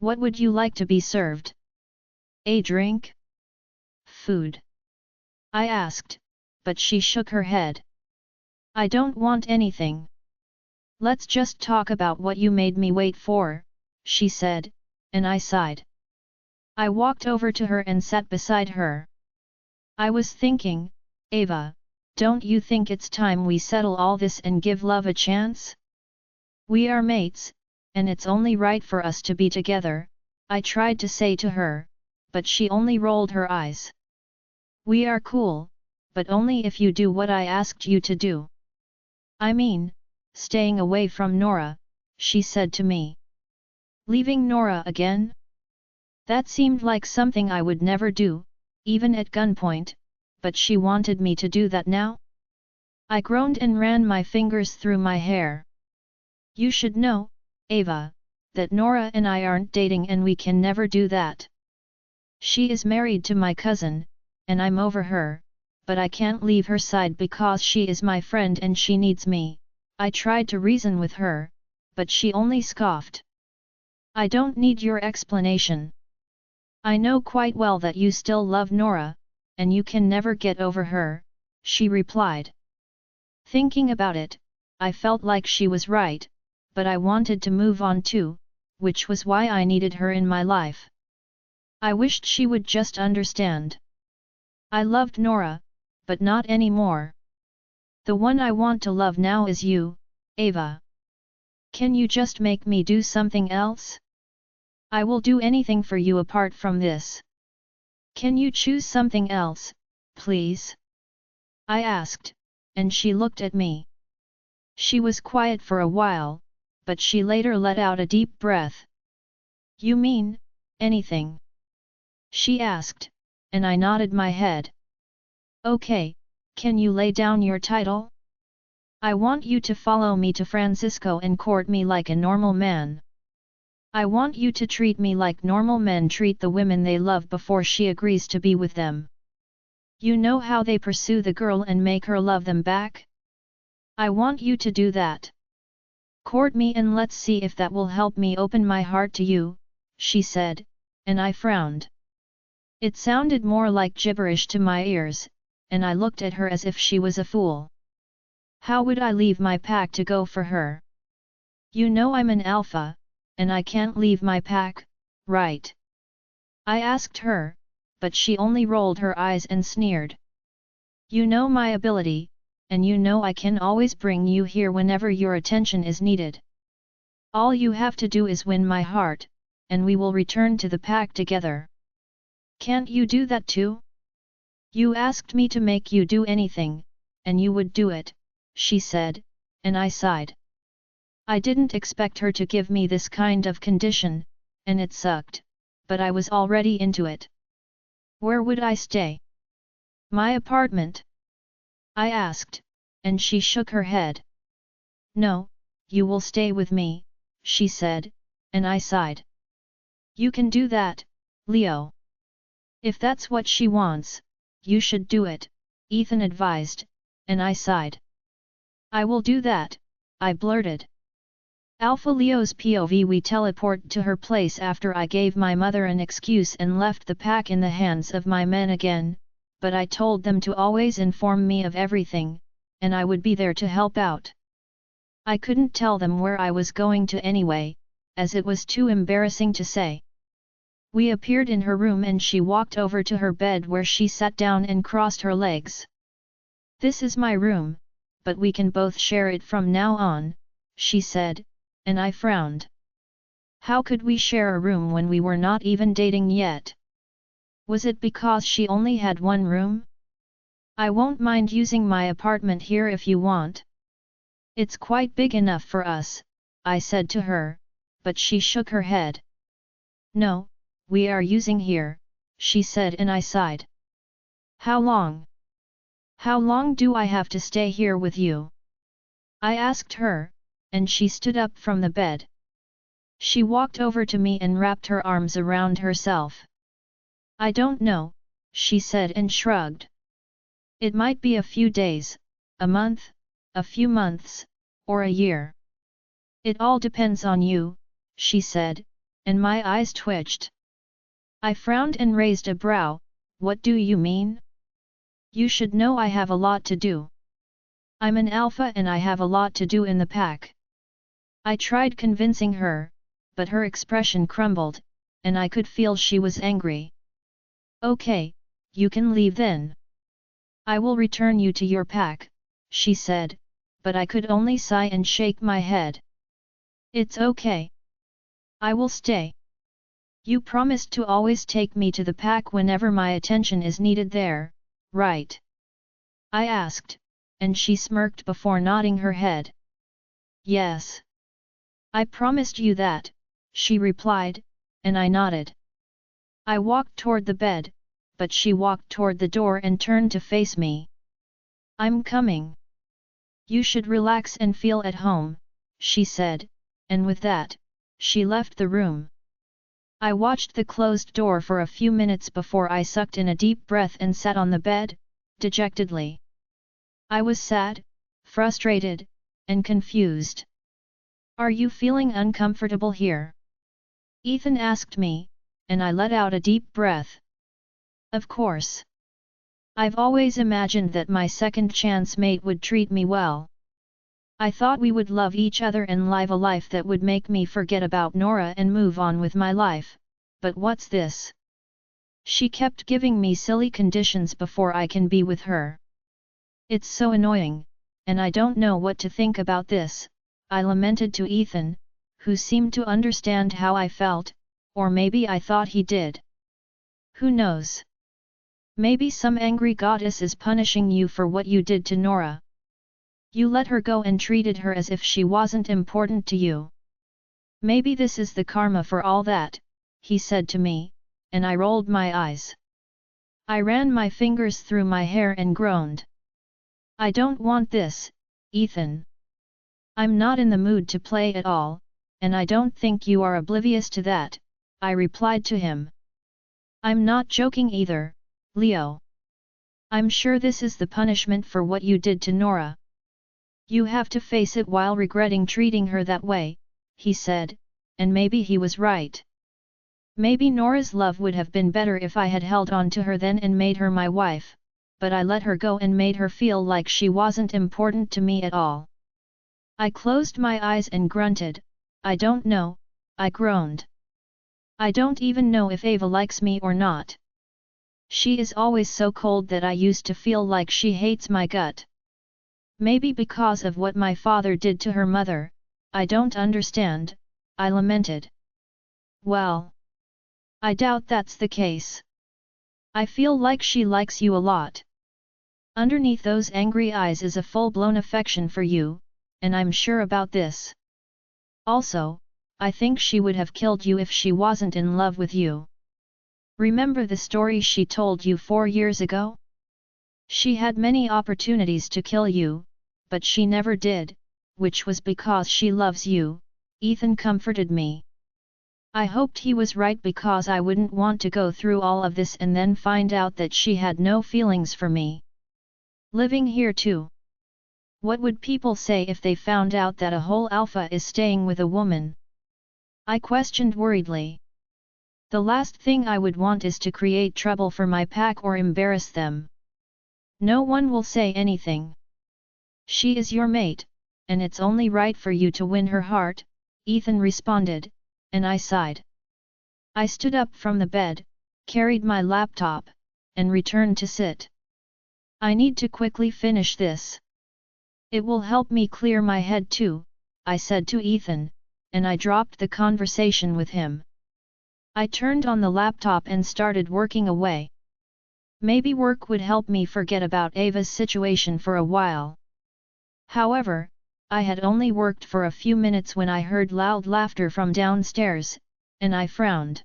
"What would you like to be served? A drink? Food?" I asked, but she shook her head. "I don't want anything. Let's just talk about what you made me wait for," she said, and I sighed. I walked over to her and sat beside her. "I was thinking, Ava, don't you think it's time we settle all this and give love a chance? We are mates, and it's only right for us to be together," I tried to say to her, but she only rolled her eyes. "We are cool, but only if you do what I asked you to do. I mean, staying away from Nora," she said to me. "Leaving Nora again? That seemed like something I would never do, even at gunpoint, but she wanted me to do that now?" I groaned and ran my fingers through my hair. "You should know, Ava, that Nora and I aren't dating and we can never do that. She is married to my cousin, and I'm over her, but I can't leave her side because she is my friend and she needs me," I tried to reason with her, but she only scoffed. "I don't need your explanation. I know quite well that you still love Nora, and you can never get over her," she replied. Thinking about it, I felt like she was right, but I wanted to move on too, which was why I needed her in my life. I wished she would just understand. I loved Nora, but not anymore. The one I want to love now is you, Ava. Can you just make me do something else? I will do anything for you apart from this. Can you choose something else, please? I asked, and she looked at me. She was quiet for a while, but she later let out a deep breath. You mean, anything? She asked, and I nodded my head. Okay, can you lay down your title? I want you to follow me to Francisco and court me like a normal man. I want you to treat me like normal men treat the women they love before she agrees to be with them. You know how they pursue the girl and make her love them back? I want you to do that. Court me and let's see if that will help me open my heart to you, she said, and I frowned. It sounded more like gibberish to my ears, and I looked at her as if she was a fool. How would I leave my pack to go for her? You know I'm an alpha, and I can't leave my pack, right? I asked her, but she only rolled her eyes and sneered. You know my ability, and you know I can always bring you here whenever your attention is needed. All you have to do is win my heart, and we will return to the pack together. Can't you do that too? You asked me to make you do anything, and you would do it, she said, and I sighed. I didn't expect her to give me this kind of condition, and it sucked, but I was already into it. Where would I stay? My apartment? I asked, and she shook her head. No, you will stay with me, she said, and I sighed. You can do that, Leo. If that's what she wants, you should do it, Ethan advised, and I sighed. I will do that, I blurted. Alpha Leo's POV. We teleport to her place after I gave my mother an excuse and left the pack in the hands of my men again, but I told them to always inform me of everything, and I would be there to help out. I couldn't tell them where I was going to anyway, as it was too embarrassing to say. We appeared in her room and she walked over to her bed where she sat down and crossed her legs. This is my room, but we can both share it from now on, she said, and I frowned. How could we share a room when we were not even dating yet? Was it because she only had one room? I won't mind using my apartment here if you want. It's quite big enough for us, I said to her, but she shook her head. No, we are using here, she said, and I sighed. How long? How long do I have to stay here with you? I asked her, and she stood up from the bed. She walked over to me and wrapped her arms around herself. I don't know, she said and shrugged. It might be a few days, a month, a few months, or a year. It all depends on you, she said, and my eyes twitched. I frowned and raised a brow. What do you mean? You should know I have a lot to do. I'm an alpha and I have a lot to do in the pack. I tried convincing her, but her expression crumbled, and I could feel she was angry. Okay, you can leave then. I will return you to your pack, she said, but I could only sigh and shake my head. It's okay. I will stay. You promised to always take me to the pack whenever my attention is needed there, right? I asked, and she smirked before nodding her head. Yes. I promised you that, she replied, and I nodded. I walked toward the bed, but she walked toward the door and turned to face me. I'm coming. You should relax and feel at home, she said, and with that, she left the room. I watched the closed door for a few minutes before I sucked in a deep breath and sat on the bed, dejectedly. I was sad, frustrated, and confused. Are you feeling uncomfortable here? Ethan asked me, and I let out a deep breath. Of course. I've always imagined that my second chance mate would treat me well. I thought we would love each other and live a life that would make me forget about Nora and move on with my life, but what's this? She kept giving me silly conditions before I can be with her. It's so annoying, and I don't know what to think about this, I lamented to Ethan, who seemed to understand how I felt, or maybe I thought he did. Who knows? Maybe some angry goddess is punishing you for what you did to Nora. You let her go and treated her as if she wasn't important to you. Maybe this is the karma for all that, he said to me, and I rolled my eyes. I ran my fingers through my hair and groaned. I don't want this, Ethan. I'm not in the mood to play at all, and I don't think you are oblivious to that, I replied to him. I'm not joking either, Leo. I'm sure this is the punishment for what you did to Nora. You have to face it while regretting treating her that way, he said, and maybe he was right. Maybe Nora's love would have been better if I had held on to her then and made her my wife, but I let her go and made her feel like she wasn't important to me at all. I closed my eyes and grunted, I don't know, I groaned. I don't even know if Ava likes me or not. She is always so cold that I used to feel like she hates my gut. Maybe because of what my father did to her mother, I don't understand, I lamented. Well, I doubt that's the case. I feel like she likes you a lot. Underneath those angry eyes is a full-blown affection for you, and I'm sure about this. Also, I think she would have killed you if she wasn't in love with you. Remember the story she told you 4 years ago? She had many opportunities to kill you, but she never did, which was because she loves you, Ethan comforted me. I hoped he was right because I wouldn't want to go through all of this and then find out that she had no feelings for me. Living here too. What would people say if they found out that a whole alpha is staying with a woman? I questioned worriedly. The last thing I would want is to create trouble for my pack or embarrass them. No one will say anything. She is your mate, and it's only right for you to win her heart, Ethan responded, and I sighed. I stood up from the bed, carried my laptop, and returned to sit. I need to quickly finish this. It will help me clear my head too, I said to Ethan, and I dropped the conversation with him. I turned on the laptop and started working away. Maybe work would help me forget about Ava's situation for a while. However, I had only worked for a few minutes when I heard loud laughter from downstairs, and I frowned.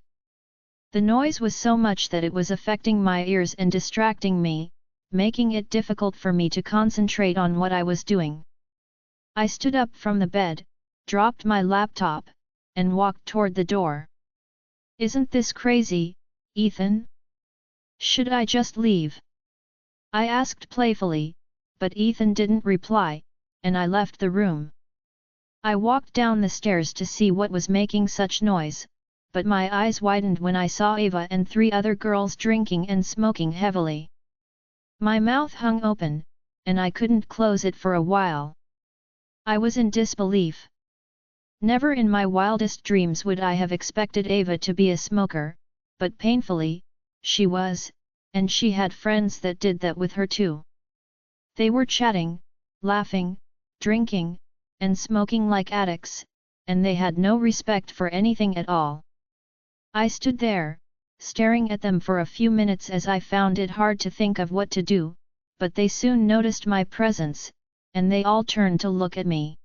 The noise was so much that it was affecting my ears and distracting me, making it difficult for me to concentrate on what I was doing. I stood up from the bed, dropped my laptop, and walked toward the door. Isn't this crazy, Ethan? Should I just leave? I asked playfully, but Ethan didn't reply, and I left the room. I walked down the stairs to see what was making such noise, but my eyes widened when I saw Ava and 3 other girls drinking and smoking heavily. My mouth hung open, and I couldn't close it for a while. I was in disbelief. Never in my wildest dreams would I have expected Ava to be a smoker, but painfully, she was, and she had friends that did that with her too. They were chatting, laughing, drinking, and smoking like addicts, and they had no respect for anything at all. I stood there, staring at them for a few minutes as I found it hard to think of what to do, but they soon noticed my presence, and they all turned to look at me.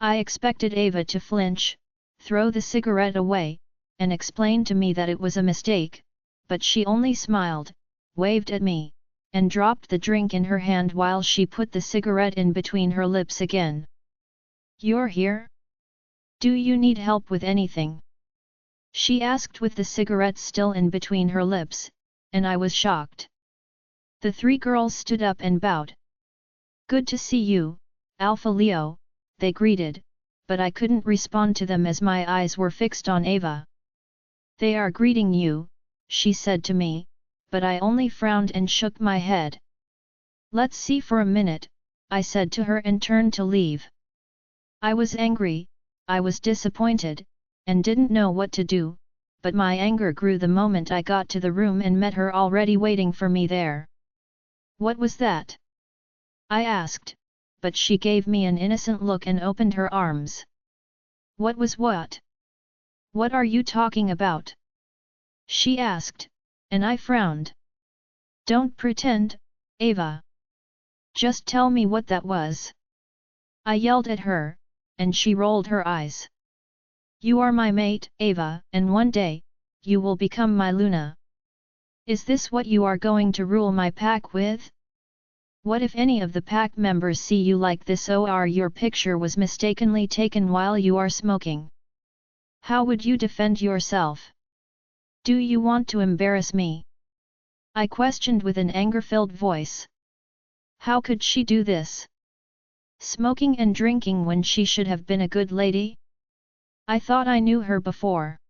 I expected Ava to flinch, throw the cigarette away, and explain to me that it was a mistake, but she only smiled, waved at me, and dropped the drink in her hand while she put the cigarette in between her lips again. "You're here? Do you need help with anything?" she asked with the cigarette still in between her lips, and I was shocked. The 3 girls stood up and bowed. "Good to see you, Alpha Leo," they greeted, but I couldn't respond to them as my eyes were fixed on Ava. "They are greeting you," she said to me, but I only frowned and shook my head. "Let's see for a minute," I said to her and turned to leave. I was angry, I was disappointed, and didn't know what to do, but my anger grew the moment I got to the room and met her already waiting for me there. "What was that?" I asked, but she gave me an innocent look and opened her arms. "What was what? What are you talking about?" she asked, and I frowned. "Don't pretend, Ava. Just tell me what that was," I yelled at her, and she rolled her eyes. "You are my mate, Ava, and one day, you will become my Luna. Is this what you are going to rule my pack with? What if any of the pack members see you like this, or your picture was mistakenly taken while you are smoking? How would you defend yourself? Do you want to embarrass me?" I questioned with an anger-filled voice. How could she do this? Smoking and drinking when she should have been a good lady? I thought I knew her before.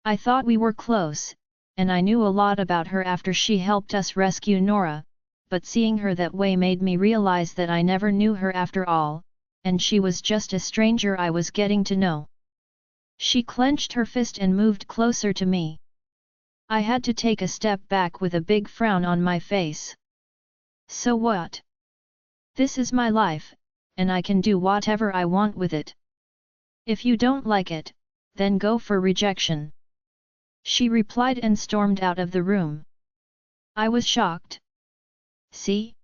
I thought we were close, and I knew a lot about her after she helped us rescue Nora, but seeing her that way made me realize that I never knew her after all, and she was just a stranger I was getting to know. She clenched her fist and moved closer to me. I had to take a step back with a big frown on my face. So what? This is my life, and I can do whatever I want with it. If you don't like it, then go for rejection," she replied and stormed out of the room. I was shocked. "See?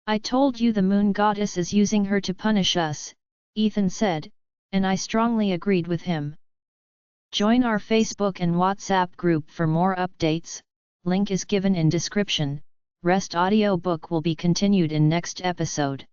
I told you the moon goddess is using her to punish us," Ethan said, and I strongly agreed with him. Join our Facebook and WhatsApp group for more updates, link is given in description. Rest audiobook will be continued in next episode.